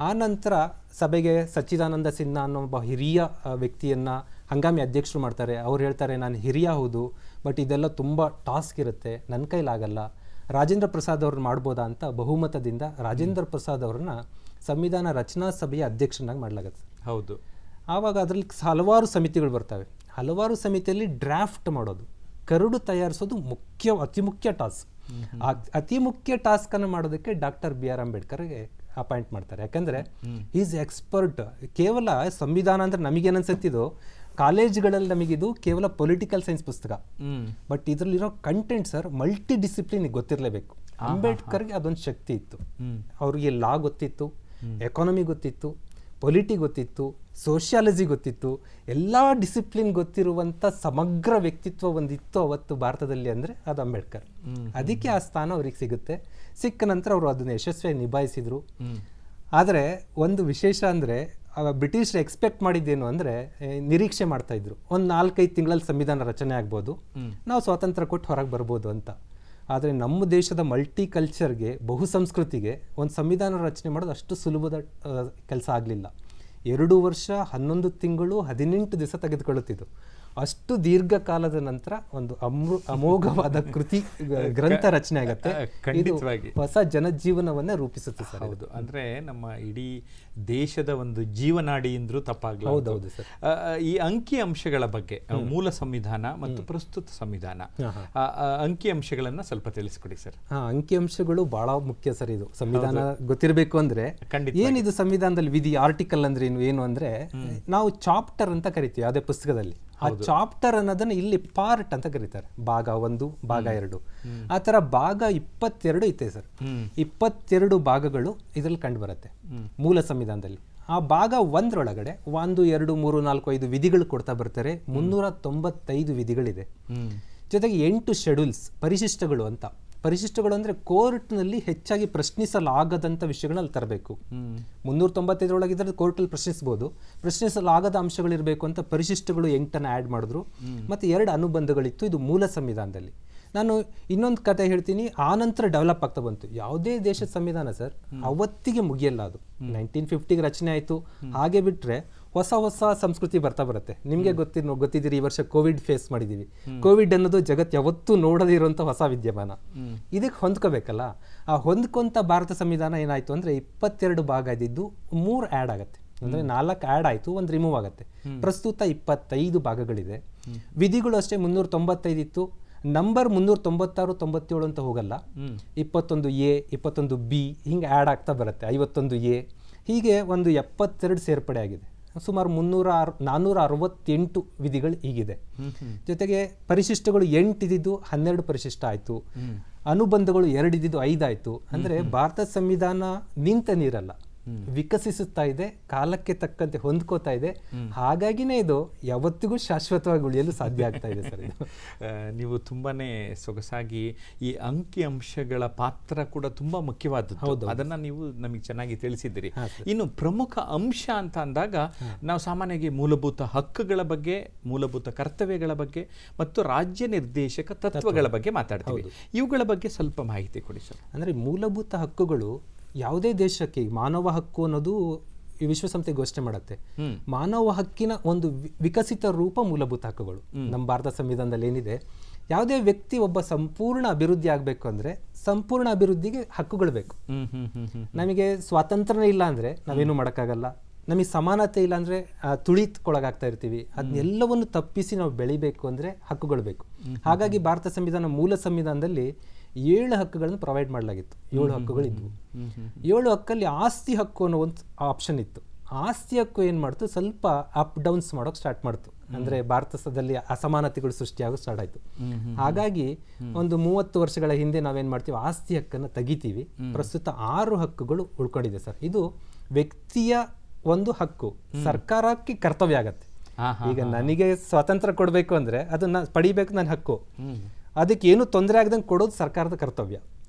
ಆ ನಂತರ ಸಭೆಗೆ ಸಚ್ಚಿದಾನಂದ ಸಿನ್ಹಾ ಅನ್ನೋ ಒಬ್ಬ ಹಿರಿಯ ವ್ಯಕ್ತಿಯನ್ನ ಹಂಗಾಮಿ ಅಧ್ಯಕ್ಷರು ಮಾಡ್ತಾರೆ. ಅವ್ರು ಹೇಳ್ತಾರೆ, ನಾನು ಹಿರಿಯ ಹೌದು, ಬಟ್ ಇದೆಲ್ಲ ತುಂಬ ಟಾಸ್ಕ್ ಇರುತ್ತೆ, ನನ್ನ ಕೈಲಾಗಲ್ಲ, ರಾಜೇಂದ್ರ ಪ್ರಸಾದ್ ಅವ್ರನ್ನ ಮಾಡ್ಬೋದಾ ಅಂತ ಬಹುಮತದಿಂದ ರಾಜೇಂದ್ರ ಪ್ರಸಾದ್ ಅವ್ರನ್ನ ಸಂವಿಧಾನ ರಚನಾ ಸಭೆಯ ಅಧ್ಯಕ್ಷನಾಗಿ ಮಾಡಲಾಗುತ್ತೆ. ಹೌದು. ಆವಾಗ ಅದರಲ್ಲಿ ಹಲವಾರು ಸಮಿತಿಗಳು ಬರ್ತವೆ. ಹಲವಾರು ಸಮಿತಿಯಲ್ಲಿ ಡ್ರಾಫ್ಟ್ ಮಾಡೋದು, ಕರಡು ತಯಾರಿಸೋದು ಅತಿ ಮುಖ್ಯ ಟಾಸ್ಕ್. ಅತಿ ಮುಖ್ಯ ಟಾಸ್ಕ್ ಅನ್ನು ಮಾಡೋದಕ್ಕೆ ಡಾಕ್ಟರ್ BR ಅಂಬೇಡ್ಕರ್ಗೆ ಅಪಾಯಿಂಟ್ ಮಾಡ್ತಾರೆ. ಯಾಕಂದ್ರೆ ಈಸ್ ಎಕ್ಸ್ಪರ್ಟ್. ಕೇವಲ ಸಂವಿಧಾನ ಅಂದ್ರೆ ನಮಗೇನನ್ಸತ್ತಿದ್ದು, ಕಾಲೇಜ್ಗಳಲ್ಲಿ ನಮಗಿದು ಕೇವಲ ಪೊಲಿಟಿಕಲ್ ಸೈನ್ಸ್ ಪುಸ್ತಕ, ಬಟ್ ಇದರಲ್ಲಿರೋ ಕಂಟೆಂಟ್ ಸರ್ ಮಲ್ಟಿ ಡಿಸಿಪ್ಲಿನ್ ಗೊತ್ತಿರಲೇಬೇಕು. ಅಂಬೇಡ್ಕರ್ಗೆ ಅದೊಂದು ಶಕ್ತಿ ಇತ್ತು. ಅವ್ರಿಗೆ ಲಾ ಗೊತ್ತಿತ್ತು, ಎಕಾನಮಿ ಗೊತ್ತಿತ್ತು, ಪೊಲಿಟಿ ಗೊತ್ತಿತ್ತು, ಸೋಷಿಯಾಲಜಿ ಗೊತ್ತಿತ್ತು, ಎಲ್ಲ ಡಿಸಿಪ್ಲಿನ್ ಗೊತ್ತಿರುವಂಥ ಸಮಗ್ರ ವ್ಯಕ್ತಿತ್ವ ಒಂದಿತ್ತು ಅವತ್ತು ಭಾರತದಲ್ಲಿ ಅಂದರೆ ಅದು ಅಂಬೇಡ್ಕರ್. ಅದಕ್ಕೆ ಆ ಸ್ಥಾನ ಅವ್ರಿಗೆ ಸಿಗುತ್ತೆ. ಸಿಕ್ಕ ನಂತರ ಅವರು ಅದನ್ನು ಯಶಸ್ವಿಯಾಗಿ ನಿಭಾಯಿಸಿದ್ರು. ಆದರೆ ಒಂದು ವಿಶೇಷ ಅಂದರೆ, ಬ್ರಿಟಿಷರು ಎಕ್ಸ್ಪೆಕ್ಟ್ ಮಾಡಿದ್ದೇನು ಅಂದರೆ, ನಿರೀಕ್ಷೆ ಮಾಡ್ತಾ ಇದ್ರು ಒಂದು 4-5 ತಿಂಗಳಲ್ಲಿ ಸಂವಿಧಾನ ರಚನೆ ಆಗ್ಬೋದು, ನಾವು ಸ್ವಾತಂತ್ರ್ಯ ಕೊಟ್ಟು ಹೊರಗೆ ಬರ್ಬೋದು ಅಂತ. ಆದರೆ ನಮ್ಮ ದೇಶದ ಮಲ್ಟಿ ಕಲ್ಚರ್ಗೆ, ಬಹು ಸಂಸ್ಕೃತಿಗೆ ಒಂದು ಸಂವಿಧಾನ ರಚನೆ ಮಾಡೋದು ಅಷ್ಟು ಸುಲಭದ ಕೆಲಸ ಆಗಲಿಲ್ಲ. 2 ವರ್ಷ 11 ತಿಂಗಳು 18 ದಿವಸ ತೆಗೆದುಕೊಳ್ಳುತ್ತಿದ್ದು. ಅಷ್ಟು ದೀರ್ಘಕಾಲದ ನಂತರ ಒಂದು ಅಮೋಘವಾದ ಕೃತಿ ಗ್ರಂಥ ರಚನೆ ಆಗುತ್ತೆ. ಇದು ಹೊಸ ಜನಜೀವನವನ್ನ ರೂಪಿಸುತ್ತೆ ಸರ್. ಹೌದು, ಅಂದ್ರೆ ನಮ್ಮ ಇಡೀ ದೇಶದ ಒಂದು ಜೀವನಾಡಿ ಅಂದ್ರೂ ತಪ್ಪಾಗಲ್ಲ. ಹೌದೌದು ಸರ್. ಈ ಅಂಕಿ ಅಂಶಗಳ ಬಗ್ಗೆ, ಮೂಲ ಸಂವಿಧಾನ ಮತ್ತು ಪ್ರಸ್ತುತ ಸಂವಿಧಾನ, ಅಂಕಿ ಅಂಶಗಳನ್ನ ಸ್ವಲ್ಪ ತಿಳಿಸ್ಕೊಡಿ ಸರ್. ಅಂಕಿ ಅಂಶಗಳು ಬಹಳ ಮುಖ್ಯ ಸರ್. ಇದು ಸಂವಿಧಾನ ಗೊತ್ತಿರಬೇಕು ಅಂದ್ರೆ, ಏನಿದು ಸಂವಿಧಾನದಲ್ಲಿ ವಿಧಿ, ಆರ್ಟಿಕಲ್ ಅಂದ್ರೆ ಏನು ಅಂದ್ರೆ, ನಾವು ಚಾಪ್ಟರ್ ಅಂತ ಕರಿತೀವಿ ಯಾವುದೇ ಪುಸ್ತಕದಲ್ಲಿ. ಆ ಚಾಪ್ಟರ್ ಅನ್ನೋದನ್ನ ಇಲ್ಲಿ ಪಾರ್ಟ್ ಅಂತ ಕರೀತಾರೆ. ಭಾಗ 1, ಭಾಗ 2, ಆ ತರ ಭಾಗ 22 ಐತೆ ಸರ್. 22 ಭಾಗಗಳು ಇದರಲ್ಲಿ ಕಂಡು ಬರುತ್ತೆ ಮೂಲ ಸಂವಿಧಾನದಲ್ಲಿ. ಆ ಭಾಗ 1 1, 2, 3, 4, 5 ವಿಧಿಗಳು ಕೊಡ್ತಾ ಬರ್ತಾರೆ. 395 ವಿಧಿಗಳಿದೆ. ಜೊತೆಗೆ 8 ಶೆಡ್ಯೂಲ್ಸ್, ಪರಿಶಿಷ್ಟಗಳು ಅಂತ. ಪರಿಶಿಷ್ಟಗಳು ಅಂದ್ರೆ ಕೋರ್ಟ್ನಲ್ಲಿ ಹೆಚ್ಚಾಗಿ ಪ್ರಶ್ನಿಸಲಾಗದಂಥ ವಿಷಯಗಳನ್ನ ಅಲ್ಲಿ ತರಬೇಕು. 395 ಕೋರ್ಟಲ್ಲಿ ಪ್ರಶ್ನಿಸಲಾಗದ ಅಂಶಗಳಿರಬೇಕು ಅಂತ ಪರಿಶಿಷ್ಟಗಳು 8 ಆ್ಯಡ್ ಮಾಡಿದ್ರು. ಮತ್ತೆ 2 ಅನುಬಂಧಗಳಿತ್ತು. ಇದು ಮೂಲ ಸಂವಿಧಾನದಲ್ಲಿ. ನಾನು ಇನ್ನೊಂದು ಕತೆ ಹೇಳ್ತೀನಿ, ಆ ನಂತರ ಡೆವಲಪ್ ಆಗ್ತಾ ಬಂತು. ಯಾವುದೇ ದೇಶದ ಸಂವಿಧಾನ ಸರ್ ಅವತ್ತಿಗೆ ಮುಗಿಯಲ್ಲ. ಅದು 1950ಗೆ ರಚನೆ ಆಯಿತು. ಹಾಗೆ ಬಿಟ್ಟರೆ ಹೊಸ ಹೊಸ ಸಂಸ್ಕೃತಿ ಬರ್ತಾ ಬರುತ್ತೆ. ನಿಮಗೆ ಗೊತ್ತಿದ್ದೀರಿ, ಈ ವರ್ಷ ಕೋವಿಡ್ ಫೇಸ್ ಮಾಡಿದ್ದೀವಿ. ಕೋವಿಡ್ ಅನ್ನೋದು ಜಗತ್ತು ಯಾವತ್ತೂ ನೋಡದೇ ಇರುವಂಥ ಹೊಸ ವಿದ್ಯಮಾನ. ಇದಕ್ಕೆ ಹೊಂದ್ಕೋಬೇಕಲ್ಲ. ಆ ಹೊಂದ್ಕೊಂತ ಭಾರತ ಸಂವಿಧಾನ ಏನಾಯಿತು ಅಂದರೆ 22 ಭಾಗ ಇದ್ದಿದ್ದು 3 ಆ್ಯಡ್ ಆಗುತ್ತೆ. ಅಂದರೆ 4 ಆ್ಯಡ್ ಆಯಿತು, 1 ರಿಮೂವ್ ಆಗುತ್ತೆ. ಪ್ರಸ್ತುತ 25 ಭಾಗಗಳಿದೆ. ವಿಧಿಗಳು ಅಷ್ಟೇ 395 ಇತ್ತು. ನಂಬರ್ 396, 97 ಅಂತ ಹೋಗಲ್ಲ. 21A, 21B ಹಿಂಗೆ ಆ್ಯಡ್ ಆಗ್ತಾ ಬರುತ್ತೆ. 51A ಹೀಗೆ ಒಂದು 72 ಸೇರ್ಪಡೆ ಆಗಿದೆ. ಸುಮಾರು 468 ವಿಧಿಗಳು ಈಗಿದೆ. ಜೊತೆಗೆ ಪರಿಶಿಷ್ಟಗಳು 8 ಇದ್ದಿದ್ದು 12 ಪರಿಶಿಷ್ಟ ಆಯಿತು. ಅನುಬಂಧಗಳು 2 ಇದ್ದಿದ್ದು 5 ಆಯಿತು. ಅಂದರೆ ಭಾರತ ಸಂವಿಧಾನ ನಿಂತ ನೀರಲ್ಲ, ವಿಕಸಿಸುತ್ತಾ ಇದೆ, ಕಾಲಕ್ಕೆ ತಕ್ಕಂತೆ ಹೊಂದ್ಕೋತಾ ಇದೆ. ಹಾಗಾಗಿನೇ ಇದು ಯಾವತ್ತಿಗೂ ಶಾಶ್ವತವಾಗಿ ಉಳಿಯಲು ಸಾಧ್ಯ ಆಗ್ತಾ ಇದೆ ಸರ್. ನೀವು ತುಂಬಾನೇ ಸೊಗಸಾಗಿ ಈ ಅಂಕಿ ಅಂಶಗಳ ಪಾತ್ರ ಕೂಡ ತುಂಬಾ ಮುಖ್ಯವಾದದ್ದು, ಅದನ್ನ ನೀವು ನಮಗೆ ಚೆನ್ನಾಗಿ ತಿಳಿಸಿದ್ದೀರಿ. ಇನ್ನು ಪ್ರಮುಖ ಅಂಶ ಅಂತ ಅಂದಾಗ ನಾವು ಸಾಮಾನ್ಯವಾಗಿ ಮೂಲಭೂತ ಹಕ್ಕುಗಳ ಬಗ್ಗೆ, ಮೂಲಭೂತ ಕರ್ತವ್ಯಗಳ ಬಗ್ಗೆ ಮತ್ತು ರಾಜ್ಯ ನಿರ್ದೇಶಕ ತತ್ವಗಳ ಬಗ್ಗೆ ಮಾತಾಡ್ತೀವಿ. ಇವುಗಳ ಬಗ್ಗೆ ಸ್ವಲ್ಪ ಮಾಹಿತಿ ಕೊಡಿ ಸರ್. ಅಂದರೆ ಮೂಲಭೂತ ಹಕ್ಕುಗಳು ಯಾವುದೇ ದೇಶಕ್ಕೆ, ಮಾನವ ಹಕ್ಕು ಅನ್ನೋದು ಈ ವಿಶ್ವಸಂಸ್ಥೆ ಘೋಷಣೆ ಮಾಡುತ್ತೆ. ಮಾನವ ಹಕ್ಕಿನ ಒಂದು ವಿಕಸಿತ ರೂಪ ಮೂಲಭೂತ ಹಕ್ಕುಗಳು. ನಮ್ಮ ಭಾರತ ಸಂವಿಧಾನದಲ್ಲಿ ಏನಿದೆ, ಯಾವುದೇ ವ್ಯಕ್ತಿ ಒಬ್ಬ ಸಂಪೂರ್ಣ ಅಭಿವೃದ್ಧಿ ಆಗಬೇಕು ಅಂದರೆ ಸಂಪೂರ್ಣ ಅಭಿವೃದ್ಧಿಗೆ ಹಕ್ಕುಗಳು ಬೇಕು. ನಮಗೆ ಸ್ವಾತಂತ್ರ್ಯ ಇಲ್ಲ ಅಂದರೆ ನಾವೇನು ಮಾಡೋಕ್ಕಾಗಲ್ಲ. ನಮಗೆ ಸಮಾನತೆ ಇಲ್ಲ ಅಂದರೆ ತುಳಿತಕ್ಕೊಳಗಾಗ್ತಾ ಇರ್ತೀವಿ. ಅದನ್ನೆಲ್ಲವನ್ನು ತಪ್ಪಿಸಿ ನಾವು ಬೆಳಿಬೇಕು ಅಂದರೆ ಹಕ್ಕುಗಳು ಬೇಕು. ಹಾಗಾಗಿ ಭಾರತ ಸಂವಿಧಾನ ಮೂಲ ಸಂವಿಧಾನದಲ್ಲಿ 7 ಹಕ್ಕುಗಳನ್ನು ಪ್ರೊವೈಡ್ ಮಾಡಲಾಗಿತ್ತು. 7 ಹಕ್ಕುಗಳಿದ್ವು. 7 ಹಕ್ಕಲ್ಲಿ ಆಸ್ತಿ ಹಕ್ಕು ಅನ್ನೋ ಒಂದು ಆಪ್ಷನ್ ಇತ್ತು. ಆಸ್ತಿ ಹಕ್ಕು ಏನು ಮಾಡ್ತು, ಸ್ವಲ್ಪ ಅಪ್ ಡೌನ್ಸ್ ಮಾಡೋಕೆ ಸ್ಟಾರ್ಟ್ ಮಾಡ್ತು. ಅಂದರೆ ಭಾರತದಲ್ಲಿ ಅಸಮಾನತೆಗಳು ಸೃಷ್ಟಿಯಾಗೋಕೆ ಸ್ಟಾರ್ಟ್ ಆಯಿತು. ಹಾಗಾಗಿ ಒಂದು 30 ವರ್ಷಗಳ ಹಿಂದೆ ನಾವೇನು ಮಾಡ್ತೀವಿ, ಆಸ್ತಿ ಹಕ್ಕನ್ನು ತೆಗಿತೀವಿ. ಪ್ರಸ್ತುತ 6 ಹಕ್ಕುಗಳು ಉಳ್ಕೊಂಡಿದೆ ಸರ್. ಇದು ವ್ಯಕ್ತಿಯ ಒಂದು ಹಕ್ಕು, ಸರ್ಕಾರಕ್ಕೆ ಕರ್ತವ್ಯ ಆಗತ್ತೆ. ಈಗ ನನಗೆ ಸ್ವಾತಂತ್ರ್ಯ ಕೊಡಬೇಕು ಅಂದರೆ ಅದನ್ನ ಪಡಿಬೇಕು, ನನ್ನ ಹಕ್ಕು. ಅದಕ್ಕೆ ಏನು ತೊಂದರೆ ಆಗದಂಗೆ ಕೊಡೋದು ಸರ್ಕಾರದ ಕರ್ತವ್ಯ.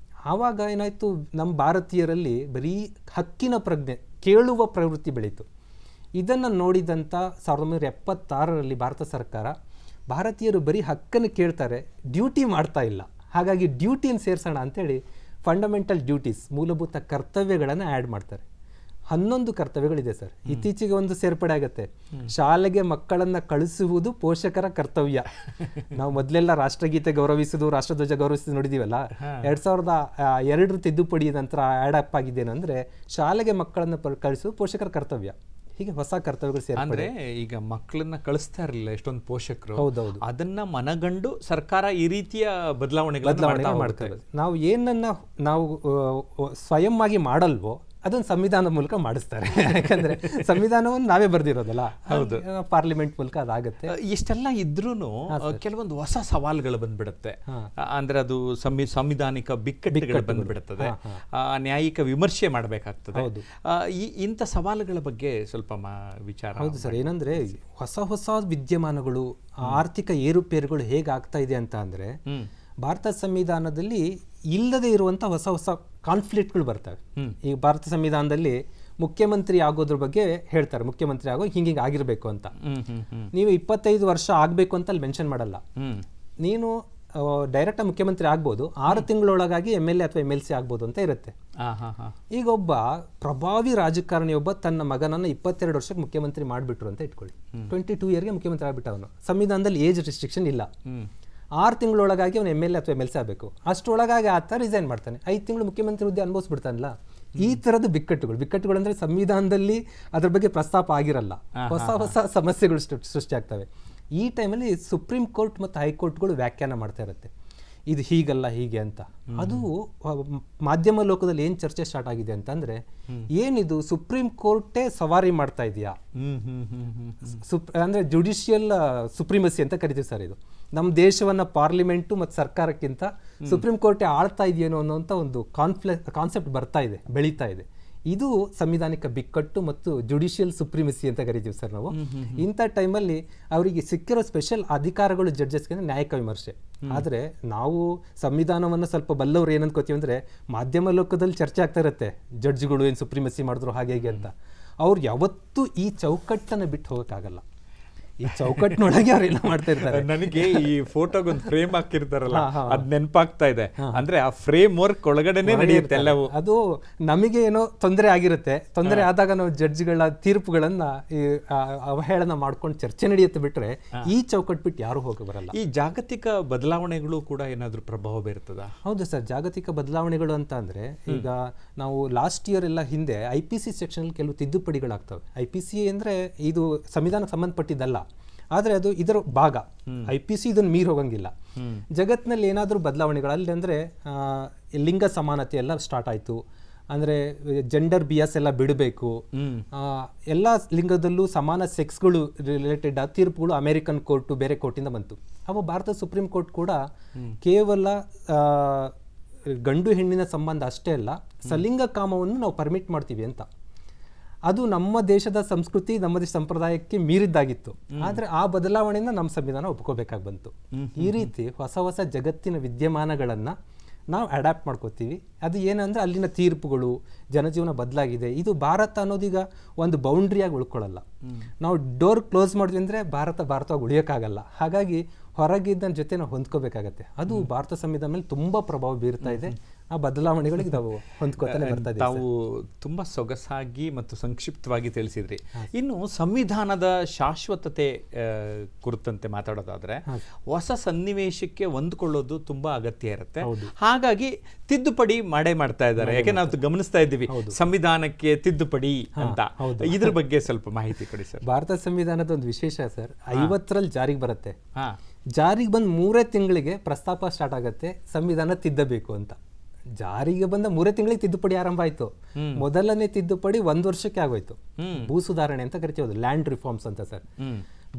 ಆವಾಗ ಏನಾಯಿತು, ನಮ್ಮ ಭಾರತೀಯರಲ್ಲಿ ಬರೀ ಹಕ್ಕಿನ ಪ್ರಜ್ಞೆ, ಕೇಳುವ ಪ್ರವೃತ್ತಿ ಬೆಳೀತು. ಇದನ್ನು ನೋಡಿದಂಥ 1976ರಲ್ಲಿ ಭಾರತ ಸರ್ಕಾರ, ಭಾರತೀಯರು ಬರೀ ಹಕ್ಕನ್ನು ಕೇಳ್ತಾರೆ, ಡ್ಯೂಟಿ ಮಾಡ್ತಾ ಇಲ್ಲ, ಹಾಗಾಗಿ ಡ್ಯೂಟಿಯನ್ನು ಸೇರಿಸೋಣ ಅಂತೇಳಿ ಫಂಡಮೆಂಟಲ್ ಡ್ಯೂಟೀಸ್, ಮೂಲಭೂತ ಕರ್ತವ್ಯಗಳನ್ನು ಆ್ಯಡ್ ಮಾಡ್ತಾರೆ. 11 ಕರ್ತವ್ಯಗಳಿದೆ ಸರ್. ಇತ್ತೀಚೆಗೆ ಒಂದು ಸೇರ್ಪಡೆ ಆಗುತ್ತೆ, ಶಾಲೆಗೆ ಮಕ್ಕಳನ್ನ ಕಳಿಸುವುದು ಪೋಷಕರ ಕರ್ತವ್ಯ. ನಾವು ಮೊದಲೆಲ್ಲ ರಾಷ್ಟ್ರಗೀತೆ ಗೌರವಿಸುವುದು, ರಾಷ್ಟ್ರಧ್ವಜ ಗೌರವಿಸುವುದು ನೋಡಿದೀವಲ್ಲ. 2002 ತಿದ್ದುಪಡಿ ನಂತರ ಆ್ಯಡ್ ಅಪ್ ಆಗಿದ್ದೇನೆಂದ್ರೆ ಶಾಲೆಗೆ ಮಕ್ಕಳನ್ನ ಕಳಿಸುವುದು ಪೋಷಕರ ಕರ್ತವ್ಯ. ಹೀಗೆ ಹೊಸ ಕರ್ತವ್ಯಗಳು ಸೇರ್ಪಡೆ. ಈಗ ಮಕ್ಕಳನ್ನ ಕಳಿಸ್ತಾ ಇರಲಿಲ್ಲ ಎಷ್ಟೊಂದು ಪೋಷಕರು. ಹೌದೌದು. ಅದನ್ನ ಮನಗಂಡು ಸರ್ಕಾರ ಈ ರೀತಿಯ ಬದಲಾವಣೆ ಮಾಡ್ತಾರೆ. ನಾವು ಏನನ್ನ ನಾವು ಸ್ವಯಂ ಆಗಿ ಮಾಡಲ್ವೋ ಅದನ್ನು ಸಂವಿಧಾನದ ಮೂಲಕ ಮಾಡಿಸ್ತಾರೆ. ಯಾಕಂದ್ರೆ ಸಂವಿಧಾನವನ್ನು ನಾವೇ ಬರ್ದಿರೋದಲ್ಲ. ಹೌದು, ಪಾರ್ಲಿಮೆಂಟ್ ಮೂಲಕ ಅದಾಗುತ್ತೆ. ಇಷ್ಟೆಲ್ಲ ಇದ್ರೂ ಕೆಲವೊಂದು ಹೊಸ ಸವಾಲುಗಳು ಬಂದ್ಬಿಡುತ್ತೆ. ಅಂದ್ರೆ ಅದು ಸಂವಿಧಾನಿಕ ಬಿಕ್ಕಟ್ಟುಗಳು ಬಂದ್ಬಿಡುತ್ತದೆ, ನ್ಯಾಯಿಕ ವಿಮರ್ಶೆ ಮಾಡಬೇಕಾಗ್ತದೆ. ಇಂಥ ಸವಾಲುಗಳ ಬಗ್ಗೆ ಸ್ವಲ್ಪ ವಿಚಾರ. ಹೌದು ಸರ್. ಏನಂದ್ರೆ ಹೊಸ ಹೊಸ ವಿದ್ಯಮಾನಗಳು, ಆರ್ಥಿಕ ಏರುಪೇರುಗಳು ಹೇಗಾಗ್ತಾ ಇದೆ ಅಂತ ಅಂದ್ರೆ ಭಾರತ ಸಂವಿಧಾನದಲ್ಲಿ ಇಲ್ಲದೆ ಇರುವಂಥ ಹೊಸ ಹೊಸ ಕಾನ್ಫ್ಲಿಕ್ಟ್ಗಳು ಬರ್ತವೆ. ಈ ಭಾರತ ಸಂವಿಧಾನದಲ್ಲಿ ಮುಖ್ಯಮಂತ್ರಿ ಆಗೋದ್ರ ಬಗ್ಗೆ ಹೇಳ್ತಾರೆ, ಮುಖ್ಯಮಂತ್ರಿ ಆಗೋ ಹಿಂಗೆ ಆಗಿರಬೇಕು ಅಂತ. ನೀವು 25 ವರ್ಷ ಆಗಬೇಕು ಅಂತ ಅಲ್ಲಿ ಮೆನ್ಷನ್ ಮಾಡಲ್ಲ. ನೀನು ಡೈರೆಕ್ಟ್ ಮುಖ್ಯಮಂತ್ರಿ ಆಗ್ಬೋದು, 6 ತಿಂಗಳೊಳಗಾಗಿ MLA ಅಥವಾ MLC ಆಗ್ಬೋದು ಅಂತ ಇರುತ್ತೆ. ಈಗ ಒಬ್ಬ ಪ್ರಭಾವಿ ರಾಜಕಾರಣಿ ಒಬ್ಬ ತನ್ನ ಮಗನನ್ನು 22 ವರ್ಷಕ್ಕೆ ಮುಖ್ಯಮಂತ್ರಿ ಮಾಡಿಬಿಟ್ರು ಅಂತ ಇಟ್ಕೊಳ್ಳಿ. 22 ಇಯರ್ಗೆ ಮುಖ್ಯಮಂತ್ರಿ ಆಗ್ಬಿಟ್ಟ ಅವನು. ಸಂವಿಧಾನದಲ್ಲಿ ಏಜ್ ರಿಸ್ಟ್ರಿಕ್ಷನ್ ಇಲ್ಲ. 6 ತಿಂಗಳೊಳಗಾಗಿ ಅವನು MLA ಅಥವಾ MLC ಆಗಬೇಕು. ಅಷ್ಟೊಳಗಾಗಿ ಆತ ರಿಸೈನ್ ಮಾಡ್ತಾನೆ, 5 ತಿಂಗಳು ಮುಖ್ಯಮಂತ್ರಿ ಹುದ್ದೆ ಅನುಭವಿಸ್ಬಿಡ್ತಾನಲ್ಲ. ಈ ಥರದ ಬಿಕ್ಕಟ್ಟುಗಳು ಅಂದರೆ ಸಂವಿಧಾನದಲ್ಲಿ ಅದ್ರ ಬಗ್ಗೆ ಪ್ರಸ್ತಾಪ ಆಗಿರಲ್ಲ, ಹೊಸ ಹೊಸ ಸಮಸ್ಯೆಗಳು ಸೃಷ್ಟಿ ಆಗ್ತವೆ. ಈ ಟೈಮಲ್ಲಿ ಸುಪ್ರೀಂ ಕೋರ್ಟ್ ಮತ್ತು ಹೈಕೋರ್ಟ್ಗಳು ವ್ಯಾಖ್ಯಾನ ಮಾಡ್ತಾ ಇರುತ್ತೆ, ಇದು ಹೀಗಲ್ಲ ಹೀಗೆ ಅಂತ. ಅದು ಮಾಧ್ಯಮ ಲೋಕದಲ್ಲಿ ಏನು ಚರ್ಚೆ ಸ್ಟಾರ್ಟ್ ಆಗಿದೆ ಅಂತಂದ್ರೆ, ಏನಿದು ಸುಪ್ರೀಂ ಕೋರ್ಟೇ ಸವಾರಿ ಮಾಡ್ತಾ ಇದೆಯಾ, ಅಂದ್ರೆ ಜುಡಿಷಿಯಲ್ ಸುಪ್ರೀಮಸಿ ಅಂತ ಕರಿತೀವಿ ಸರ್. ಇದು ನಮ್ಮ ದೇಶವನ್ನ ಪಾರ್ಲಿಮೆಂಟು ಮತ್ತು ಸರ್ಕಾರಕ್ಕಿಂತ ಸುಪ್ರೀಂ ಕೋರ್ಟೇ ಆಳ್ತಾ ಇದೆಯೇನೋ ಅನ್ನೋಂಥ ಒಂದು ಕಾನ್ಸೆಪ್ಟ್ ಬರ್ತಾ ಇದೆ, ಬೆಳೀತಾ ಇದೆ. ಇದು ಸಂವಿಧಾನಿಕ ಬಿಕ್ಕಟ್ಟು ಮತ್ತು ಜುಡಿಷಿಯಲ್ ಸುಪ್ರೀಮಸಿ ಅಂತ ಕರಿತೀವಿ ಸರ್ ನಾವು. ಇಂಥ ಟೈಮಲ್ಲಿ ಅವರಿಗೆ ಸಿಕ್ಕಿರೋ ಸ್ಪೆಷಲ್ ಅಧಿಕಾರಗಳು ಜಡ್ಜಸ್ಗೆ ನ್ಯಾಯಿಕ ವಿಮರ್ಶೆ. ಆದರೆ ನಾವು ಸಂವಿಧಾನವನ್ನು ಸ್ವಲ್ಪ ಬಲ್ಲವ್ರು ಏನಂದ್ಕೋತೀವಿ ಅಂದರೆ, ಮಾಧ್ಯಮ ಲೋಕದಲ್ಲಿ ಚರ್ಚೆ ಆಗ್ತಾ ಇರುತ್ತೆ, ಜಡ್ಜ್ಗಳು ಏನು ಸುಪ್ರೀಮಸಿ ಮಾಡಿದ್ರು ಹಾಗೆ ಹೇಗೆ ಅಂತ. ಅವ್ರು ಯಾವತ್ತೂ ಈ ಚೌಕಟ್ಟನ್ನು ಬಿಟ್ಟು ಹೋಗೋಕ್ಕಾಗಲ್ಲ. ಈ ಚೌಕಟ್ಟಿನೊಳಗೆ ಅವರೆಲ್ಲ ಮಾಡ್ತಾ ಇರ್ತಾರೆ. ನನಗೆ ಈ ಫೋಟೋಗೊಂದು ಫ್ರೇಮ್ ಹಾಕಿರ್ತಾರಲ್ಲ ಅದ್ ನೆನಪಾಗ್ತಾ ಇದೆ. ಅಂದ್ರೆ ಆ ಫ್ರೇಮ್ ವರ್ಕ್ ಒಳಗಡೆನೆ ನಡೆಯುತ್ತೆ ಎಲ್ಲವೂ. ಅದು ನಮಗೆ ಏನೋ ತೊಂದರೆ ಆಗಿರುತ್ತೆ, ತೊಂದರೆ ಆದಾಗ ನಾವು ಜಡ್ಜ್ಗಳ ತೀರ್ಪುಗಳನ್ನ ಅವಹೇಳನ ಮಾಡ್ಕೊಂಡು ಚರ್ಚೆ ನಡೆಯುತ್ತೆ ಬಿಟ್ರೆ ಈ ಚೌಕಟ್ಟು ಬಿಟ್ಟು ಯಾರು ಹೋಗಿ ಬರಲ್ಲ. ಈ ಜಾಗತಿಕ ಬದಲಾವಣೆಗಳು ಕೂಡ ಏನಾದ್ರೂ ಪ್ರಭಾವ ಬೀರ್ತದ? ಹೌದು ಸರ್, ಜಾಗತಿಕ ಬದಲಾವಣೆಗಳು ಅಂತ ಅಂದ್ರೆ ಈಗ ನಾವು ಲಾಸ್ಟ್ ಇಯರ್ ಎಲ್ಲ ಹಿಂದೆ IPC ಸೆಕ್ಷನ್ ಕೆಲವು ತಿದ್ದುಪಡಿಗಳಾಗ್ತವೆ. IPC ಅಂದ್ರೆ ಇದು ಸಂವಿಧಾನಕ್ಕೆ ಸಂಬಂಧಪಟ್ಟಿದ್ದಲ್ಲ, ಆದರೆ ಅದು ಇದರ ಭಾಗ. IPC ಇದನ್ನು ಮೀರಿ ಹೋಗಂಗಿಲ್ಲ. ಜಗತ್ತಿನಲ್ಲಿ ಏನಾದರೂ ಬದಲಾವಣೆಗಳು ಅಲ್ಲಿ ಅಂದರೆ ಲಿಂಗ ಸಮಾನತೆ ಎಲ್ಲ ಸ್ಟಾರ್ಟ್ ಆಯಿತು, ಅಂದರೆ ಜೆಂಡರ್ ಬಿಯಸ್ ಎಲ್ಲ ಬಿಡಬೇಕು, ಎಲ್ಲ ಲಿಂಗದಲ್ಲೂ ಸಮಾನ ಸೆಕ್ಸ್ಗಳು ರಿಲೇಟೆಡ್ ಆದ ತೀರ್ಪುಗಳು ಅಮೆರಿಕನ್ ಕೋರ್ಟು ಬೇರೆ ಕೋರ್ಟಿಂದ ಬಂತು. ಅವ ಭಾರತದ ಸುಪ್ರೀಂ ಕೋರ್ಟ್ ಕೂಡ ಕೇವಲ ಗಂಡು ಹೆಣ್ಣಿನ ಸಂಬಂಧ ಅಷ್ಟೇ ಅಲ್ಲ, ಸಲಿಂಗ ಕಾಮವನ್ನು ನಾವು ಪರ್ಮಿಟ್ ಮಾಡ್ತೀವಿ ಅಂತ. ಅದು ನಮ್ಮ ದೇಶದ ಸಂಸ್ಕೃತಿ, ನಮ್ಮ ದೇಶದ ಸಂಪ್ರದಾಯಕ್ಕೆ ಮೀರಿದ್ದಾಗಿತ್ತು. ಆದರೆ ಆ ಬದಲಾವಣೆಯಿಂದ ನಮ್ಮ ಸಂವಿಧಾನ ಒಪ್ಕೋಬೇಕಾಗಿ ಬಂತು. ಈ ರೀತಿ ಹೊಸ ಹೊಸ ಜಗತ್ತಿನ ವಿದ್ಯಮಾನಗಳನ್ನು ನಾವು ಅಡ್ಯಾಪ್ಟ್ ಮಾಡ್ಕೋತೀವಿ. ಅದು ಏನಂದರೆ ಅಲ್ಲಿನ ತೀರ್ಪುಗಳು, ಜನಜೀವನ ಬದಲಾಗಿದೆ. ಇದು ಭಾರತ ಅನ್ನೋದೀಗ ಒಂದು ಬೌಂಡ್ರಿಯಾಗಿ ಉಳ್ಕೊಳ್ಳಲ್ಲ. ನಾವು ಡೋರ್ ಕ್ಲೋಸ್ ಮಾಡಿದ್ವಿ ಅಂದರೆ ಭಾರತವಾಗಿ ಉಳಿಯೋಕ್ಕಾಗಲ್ಲ. ಹಾಗಾಗಿ ಹೊರಗಿದ್ದ ಜೊತೆ ನಾವು ಹೊಂದ್ಕೋಬೇಕಾಗತ್ತೆ. ಅದು ಭಾರತ ಸಂವಿಧಾನ ಮೇಲೆ ತುಂಬ ಪ್ರಭಾವ ಬೀರ್ತಾ ಇದೆ. ಆ ಬದಲಾವಣೆಗಳಿಗೆ ನಾವು ಹೊಂದ್ಕೋತಾನೆ ಬರ್ತಾ ಇದೆ. ತಾವು ತುಂಬ ಸೊಗಸಾಗಿ ಮತ್ತು ಸಂಕ್ಷಿಪ್ತವಾಗಿ ತಿಳಿಸಿದ್ರಿ. ಇನ್ನು ಸಂವಿಧಾನದ ಶಾಶ್ವತತೆ ಕುರಿತಂತೆ ಮಾತಾಡೋದಾದ್ರೆ ಹೊಸ ಸನ್ನಿವೇಶಕ್ಕೆ ಹೊಂದ್ಕೊಳ್ಳೋದು ತುಂಬಾ ಅಗತ್ಯ ಇರುತ್ತೆ. ಹಾಗಾಗಿ ತಿದ್ದುಪಡಿ ಮಾಡ್ತಾ ಇದ್ದಾರೆ. ಯಾಕೆ ನಾವು ಗಮನಿಸ್ತಾ ಇದ್ದೀವಿ ಸಂವಿಧಾನಕ್ಕೆ ತಿದ್ದುಪಡಿ ಅಂತ. ಇದ್ರ ಬಗ್ಗೆ ಸ್ವಲ್ಪ ಮಾಹಿತಿ ಕೊಡಿ ಸರ್. ಭಾರತ ಸಂವಿಧಾನದ ಒಂದು ವಿಶೇಷ ಸರ್, 50ರಲ್ಲಿ ಜಾರಿಗೆ ಬರುತ್ತೆ. ಜಾರಿಗೆ ಬಂದು 3 ತಿಂಗಳಿಗೆ ಪ್ರಸ್ತಾಪ ಸ್ಟಾರ್ಟ್ ಆಗುತ್ತೆ ಸಂವಿಧಾನ ತಿದ್ದಬೇಕು ಅಂತ. ಜಾರಿಗೆ ಬಂದ 3 ತಿಂಗಳಿಗೆ ತಿದ್ದುಪಡಿ ಆರಂಭ ಆಯ್ತು. ಮೊದಲನೇ ತಿದ್ದುಪಡಿ 1 ವರ್ಷಕ್ಕೆ ಆಗೋಯ್ತು. ಭೂ ಸುಧಾರಣೆ ಅಂತ ಕರಿತೀವಿ, ಲ್ಯಾಂಡ್ ರಿಫಾರ್ಮ್ಸ್ ಅಂತ ಸರ್.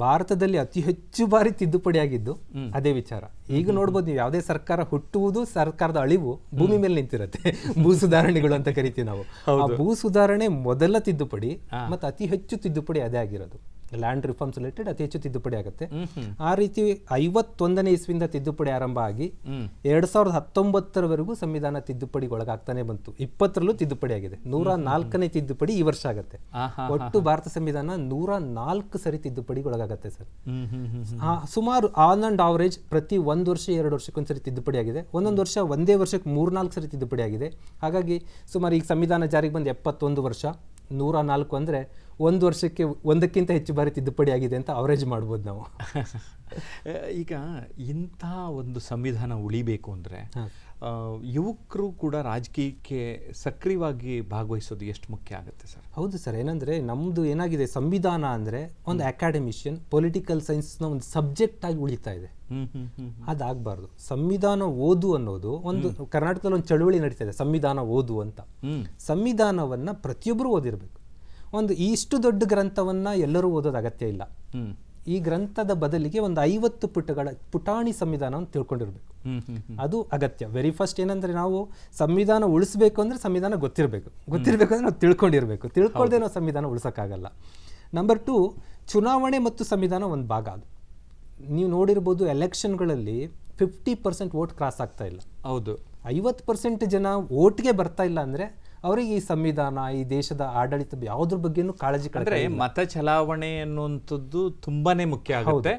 ಭಾರತದಲ್ಲಿ ಅತಿ ಹೆಚ್ಚು ಬಾರಿ ತಿದ್ದುಪಡಿ ಆಗಿದ್ದು ಅದೇ ವಿಚಾರ. ಈಗ ನೋಡ್ಬೋದು ನೀವು, ಯಾವುದೇ ಸರ್ಕಾರ ಹುಟ್ಟುವುದು, ಸರ್ಕಾರದ ಅಳಿವು ಭೂಮಿ ಮೇಲೆ ನಿಂತಿರುತ್ತೆ. ಭೂ ಸುಧಾರಣೆಗಳು ಅಂತ ಕರಿತೀವಿ ನಾವು. ಆ ಭೂ ಸುಧಾರಣೆ ಮೊದಲ ತಿದ್ದುಪಡಿ ಮತ್ತು ಅತಿ ಹೆಚ್ಚು ತಿದ್ದುಪಡಿ ಅದೇ ಆಗಿರೋದು. ಲ್ಯಾಂಡ್ ರಿಫಾರ್ಮ್ಸ್ ರಿಲೇಟೆಡ್ ಅತಿ ಹೆಚ್ಚು ತಿದ್ದುಪಡಿ ಆಗುತ್ತೆ. ಆ ರೀತಿ 51ನೇ ಇಸ್ವಿಯಿಂದ ತಿದ್ದುಪಡಿ ಆರಂಭ ಆಗಿ 2019ರವರೆಗೂ ಸಂವಿಧಾನ ತಿದ್ದುಪಡಿಗೊಳಗಾಗ್ತಾನೆ ಬಂತು. 20ರಲ್ಲೂ ತಿದ್ದುಪಡಿ ಆಗಿದೆ. 104ನೇ ತಿದ್ದುಪಡಿ ಈ ವರ್ಷ ಆಗುತ್ತೆ. ಒಟ್ಟು ಭಾರತ ಸಂವಿಧಾನ 104 ಸರಿ ತಿದ್ದುಪಡಿಗೊಳಗಾಗತ್ತೆ ಸರ್. ಸುಮಾರು ಆನ್ ಅಂಡ್ ಆವರೇಜ್ ಪ್ರತಿ 1 ವರ್ಷ 2 ವರ್ಷಕ್ಕೊಂದ್ಸರಿ ತಿದ್ದುಪಡಿ ಆಗಿದೆ. ಒಂದೊಂದು ವರ್ಷ ಒಂದೇ ವರ್ಷಕ್ಕೆ 3-4 ಸರಿ ತಿದ್ದುಪಡಿ ಆಗಿದೆ. ಹಾಗಾಗಿ ಸುಮಾರು ಈಗ ಸಂವಿಧಾನ ಜಾರಿಗೆ ಬಂದು 71 ವರ್ಷ, 104 ಅಂದರೆ 1 ವರ್ಷಕ್ಕೆ 1ಕ್ಕಿಂತ ಹೆಚ್ಚು ಬಾರಿ ತಿದ್ದುಪಡಿ ಆಗಿದೆ ಅಂತ ಅವರೇಜ್ ಮಾಡ್ಬೋದು ನಾವು. ಈಗ ಇಂಥ ಒಂದು ಸಂವಿಧಾನ ಉಳಿಬೇಕು ಅಂದರೆ ಯುವಕರು ಕೂಡ ರಾಜಕೀಯಕ್ಕೆ ಸಕ್ರಿಯವಾಗಿ ಭಾಗವಹಿಸೋದು ಎಷ್ಟು ಮುಖ್ಯ ಆಗುತ್ತೆ ಸರ್? ಹೌದು ಸರ್, ಏನಂದರೆ ನಮ್ಮದು ಏನಾಗಿದೆ, ಸಂವಿಧಾನ ಅಂದರೆ ಒಂದು ಅಕಾಡೆಮಿಷಿಯನ್ ಪೊಲಿಟಿಕಲ್ ಸೈನ್ಸ್ನ ಒಂದು ಸಬ್ಜೆಕ್ಟ್ ಆಗಿ ಉಳಿತಾ ಇದೆ. ಅದಾಗಬಾರ್ದು. ಸಂವಿಧಾನ ಓದು ಅನ್ನೋದು ಒಂದು ಕರ್ನಾಟಕದಲ್ಲಿ ಒಂದು ಚಳುವಳಿ ನಡೀತಾ ಇದೆ, ಸಂವಿಧಾನ ಓದು ಅಂತ. ಸಂವಿಧಾನವನ್ನು ಪ್ರತಿಯೊಬ್ಬರು ಓದಿರಬೇಕು. ಒಂದು ಇಷ್ಟು ದೊಡ್ಡ ಗ್ರಂಥವನ್ನು ಎಲ್ಲರೂ ಓದೋದು ಅಗತ್ಯ ಇಲ್ಲ. ಈ ಗ್ರಂಥದ ಬದಲಿಗೆ ಒಂದು 50 ಪುಟಗಳ ಪುಟಾಣಿ ಸಂವಿಧಾನವನ್ನು ತಿಳ್ಕೊಂಡಿರ್ಬೇಕು. ಅದು ಅಗತ್ಯ. ವೆರಿ ಫಸ್ಟ್ ಏನಂದ್ರೆ, ನಾವು ಸಂವಿಧಾನ ಉಳಿಸ್ಬೇಕು ಅಂದ್ರೆ ಸಂವಿಧಾನ ಗೊತ್ತಿರಬೇಕು ಅಂದ್ರೆ ನಾವು ತಿಳ್ಕೊಂಡಿರ್ಬೇಕು. ತಿಳ್ಕೊಳ್ದೆ ನಾವು ಸಂವಿಧಾನ ಉಳಿಸೋಕ್ಕಾಗಲ್ಲ. ನಂಬರ್ 2, ಚುನಾವಣೆ ಮತ್ತು ಸಂವಿಧಾನ ಒಂದು ಭಾಗ. ಅದು ನೀವು ನೋಡಿರ್ಬೋದು, ಎಲೆಕ್ಷನ್ಗಳಲ್ಲಿ 50% ವೋಟ್ ಕ್ರಾಸ್ ಆಗ್ತಾ ಇಲ್ಲ. ಹೌದು, 50% ಜನ ವೋಟ್ಗೆ ಬರ್ತಾ ಇಲ್ಲ ಅಂದರೆ ಅವರಿಗೆ ಈ ಸಂವಿಧಾನ, ಈ ದೇಶದ ಆಡಳಿತ ಯಾವುದ್ರ ಬಗ್ಗೆನೂ ಕಾಳಜಿ ಅಂದ್ರೆ ಮತ ಚಲಾವಣೆ ಅನ್ನುವಂಥದ್ದು ತುಂಬಾನೇ ಮುಖ್ಯ ಆಗುತ್ತೆ.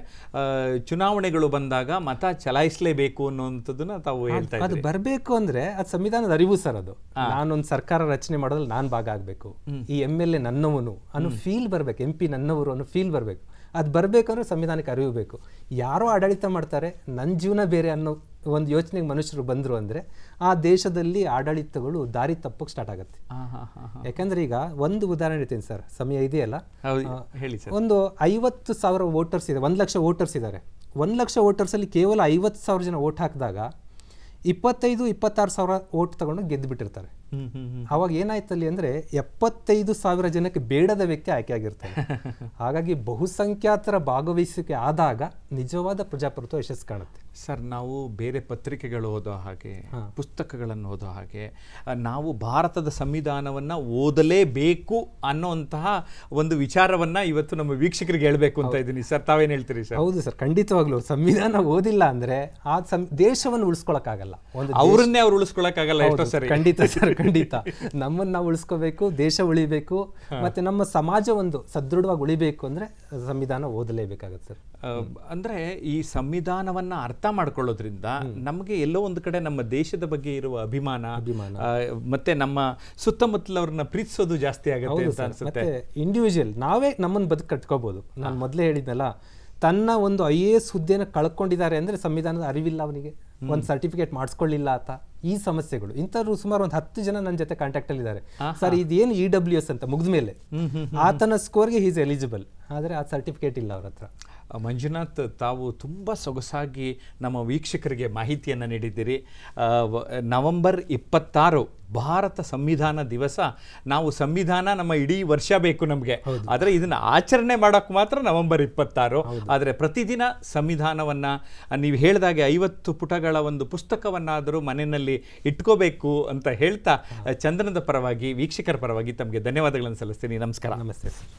ಚುನಾವಣೆಗಳು ಬಂದಾಗ ಮತ ಚಲಾಯಿಸಲೇಬೇಕು ಅನ್ನುವಂಥದ್ದನ್ನ ತಾವು ಹೇಳ್ತಾ ಇದ್ದೀರಿ. ಅದು ಬರಬೇಕು ಅಂದ್ರೆ ಅದು ಸಂವಿಧಾನದ ಅರಿವು ಸರ್. ಅದು ನಾನೊಂದು ಸರ್ಕಾರ ರಚನೆ ಮಾಡೋದ್ರಲ್ಲಿ ನಾನು ಭಾಗ ಆಗಬೇಕು, ಈ MLA ನನ್ನವನು ಅನ್ನೋ ಫೀಲ್ ಬರಬೇಕು, MP ನನ್ನವರು ಅನ್ನೋ ಫೀಲ್ ಬರಬೇಕು. ಅದು ಬರಬೇಕಂದ್ರೆ ಸಂವಿಧಾನಕ್ಕೆ ಅರಿವು ಬೇಕು. ಯಾರೋ ಆಡಳಿತ ಮಾಡ್ತಾರೆ, ನನ್ನ ಜೀವನ ಬೇರೆ ಅನ್ನೋ ಒಂದು ಯೋಚನೆಗೆ ಮನುಷ್ಯರು ಬಂದರು ಅಂದರೆ ಆ ದೇಶದಲ್ಲಿ ಆಡಳಿತಗಳು ದಾರಿ ತಪ್ಪಕ್ಕೆ ಸ್ಟಾರ್ಟ್ ಆಗುತ್ತೆ. ಯಾಕಂದ್ರೆ ಈಗ ಒಂದು ಉದಾಹರಣೆ ಹೇಳ್ತೀನಿ ಸರ್, ಸಮಯ ಇದೆಯಲ್ಲ, ಒಂದು 50,000 ವೋಟರ್ಸ್ ಇದೆ, 1 ಲಕ್ಷ ವೋಟರ್ಸ್ ಇದ್ದಾರೆ. 1 ಲಕ್ಷ ವೋಟರ್ಸಲ್ಲಿ ಕೇವಲ 50,000 ಜನ ವೋಟ್ ಹಾಕಿದಾಗ 25-26,000 ವೋಟ್ ತಗೊಂಡು ಗೆದ್ದು ಬಿಟ್ಟಿರ್ತಾರೆ. ಅವಾಗ ಏನಾಯ್ತಲ್ಲಿ ಅಂದರೆ 75,000 ಜನಕ್ಕೆ ಬೇಡದ ವ್ಯಕ್ತಿ ಆಯ್ಕೆ ಆಗಿರ್ತಾರೆ. ಹಾಗಾಗಿ ಬಹುಸಂಖ್ಯಾತರ ಭಾಗವಹಿಸುವಿಕೆ ಆದಾಗ ನಿಜವಾದ ಪ್ರಜಾಪ್ರಭುತ್ವ ಯಶಸ್ಸು ಕಾಣುತ್ತೆ. ಸರ್, ನಾವು ಬೇರೆ ಪತ್ರಿಕೆಗಳು ಓದೋ ಹಾಗೆ, ಪುಸ್ತಕಗಳನ್ನು ಓದೋ ಹಾಗೆ, ನಾವು ಭಾರತದ ಸಂವಿಧಾನವನ್ನು ಓದಲೇಬೇಕು ಅನ್ನೋಂತಹ ಒಂದು ವಿಚಾರವನ್ನ ಇವತ್ತು ನಮ್ಮ ವೀಕ್ಷಕರಿಗೆ ಹೇಳಬೇಕು ಅಂತ ಇದ್ದೀನಿ ಸರ್. ತಾವೇನು ಹೇಳ್ತೀರಿ ಸರ್? ಹೌದು ಸರ್, ಖಂಡಿತವಾಗ್ಲೂ ಸಂವಿಧಾನ ಓದಿಲ್ಲ ಅಂದರೆ ಆ ದೇಶವನ್ನು ಉಳಿಸ್ಕೊಳಕ್ಕಾಗಲ್ಲ. ಅವ್ರನ್ನೇ ಅವ್ರು ಉಳಿಸ್ಕೊಳಕ್ಕಾಗಲ್ಲ ಎಷ್ಟೋ ಸರಿ. ಖಂಡಿತ ಸರ್, ಖಂಡಿತ ನಮ್ಮನ್ನ ನಾವು ಉಳಿಸ್ಕೋಬೇಕು, ದೇಶ ಉಳಿಬೇಕು, ಮತ್ತೆ ನಮ್ಮ ಸಮಾಜ ಒಂದು ಸದೃಢವಾಗಿ ಉಳಿಬೇಕು ಅಂದ್ರೆ ಸಂವಿಧಾನ ಓದಲೇಬೇಕಾಗತ್ತೆ ಸರ್. ಅಂದ್ರೆ ಈ ಸಂವಿಧಾನವನ್ನ ಅರ್ಥ ಮಾಡ್ಕೊಳ್ಳೋದ್ರಿಂದ ನಮಗೆ ಎಲ್ಲೋ ಒಂದು ಕಡೆ ನಮ್ಮ ದೇಶದ ಬಗ್ಗೆ ಇರುವ ಅಭಿಮಾನ ಮತ್ತೆ ನಮ್ಮ ಸುತ್ತಮುತ್ತಲವ್ರನ್ನ ಪ್ರೀತಿಸೋದು ಜಾಸ್ತಿ ಆಗುತ್ತೆ ಅಂತ ಅನ್ಸುತ್ತೆ. ಮತ್ತೆ ಇಂಡಿವಿಜುವಲ್ ನಾವೇ ನಮ್ಮನ್ನ ಬದುಕು ಕಟ್ಕೋಬಹುದು. ನಾನು ಮೊದಲೇ ಹೇಳಿದ್ನಲ್ಲ, ತನ್ನ ಒಂದು IAS ಹುದ್ದೆನ ಕಳ್ಕೊಂಡಿದ್ದಾರೆ ಅಂದ್ರೆ ಸಂವಿಧಾನದ ಅರಿವಿಲ್ಲ ಅವನಿಗೆ, ಒಂದು ಸರ್ಟಿಫಿಕೇಟ್ ಮಾಡಿಸ್ಕೊಳ್ಳಿಲ್ಲ ಆತ. ಈ ಸಮಸ್ಯೆಗಳು ಇಂಥವ್ರು ಸುಮಾರು ಒಂದು 10 ಜನ ನನ್ನ ಜೊತೆ ಕಾಂಟ್ಯಾಕ್ಟ್ ಅಲ್ಲಿ ಇದ್ದಾರೆ. ಸರ್ ಇದೇನು EWS ಅಂತ ಮುಗಿದ ಮೇಲೆ ಆತನ ಸ್ಕೋರ್ಗೆ ಈಸ್ ಎಲಿಜಿಬಲ್, ಆದರೆ ಆ ಸರ್ಟಿಫಿಕೇಟ್ ಇಲ್ಲ ಅವ್ರ ಹತ್ರ. ಮಂಜುನಾಥ್, ತಾವು ತುಂಬ ಸೊಗಸಾಗಿ ನಮ್ಮ ವೀಕ್ಷಕರಿಗೆ ಮಾಹಿತಿಯನ್ನು ನೀಡಿದ್ದೀರಿ. ನವೆಂಬರ್ 26 ಭಾರತ ಸಂವಿಧಾನ ದಿವಸ. ನಾವು ಸಂವಿಧಾನ ನಮ್ಮ ಇಡೀ ವರ್ಷ ಬೇಕು ನಮಗೆ, ಆದರೆ ಇದನ್ನು ಆಚರಣೆ ಮಾಡೋಕ್ಕೆ ಮಾತ್ರ ನವೆಂಬರ್ 26. ಆದರೆ ಪ್ರತಿದಿನ ಸಂವಿಧಾನವನ್ನು ನೀವು ಹೇಳಿದಾಗೆ 50 ಪುಟಗಳ ಒಂದು ಪುಸ್ತಕವನ್ನಾದರೂ ಮನೆಯಲ್ಲಿ ಇಟ್ಕೋಬೇಕು ಅಂತ ಹೇಳ್ತಾ, ಚಂದನದ ಪರವಾಗಿ, ವೀಕ್ಷಕರ ಪರವಾಗಿ ತಮಗೆ ಧನ್ಯವಾದಗಳನ್ನು ಸಲ್ಲಿಸ್ತೀನಿ. ನಮಸ್ಕಾರ. ನಮಸ್ತೆ ಸರ್.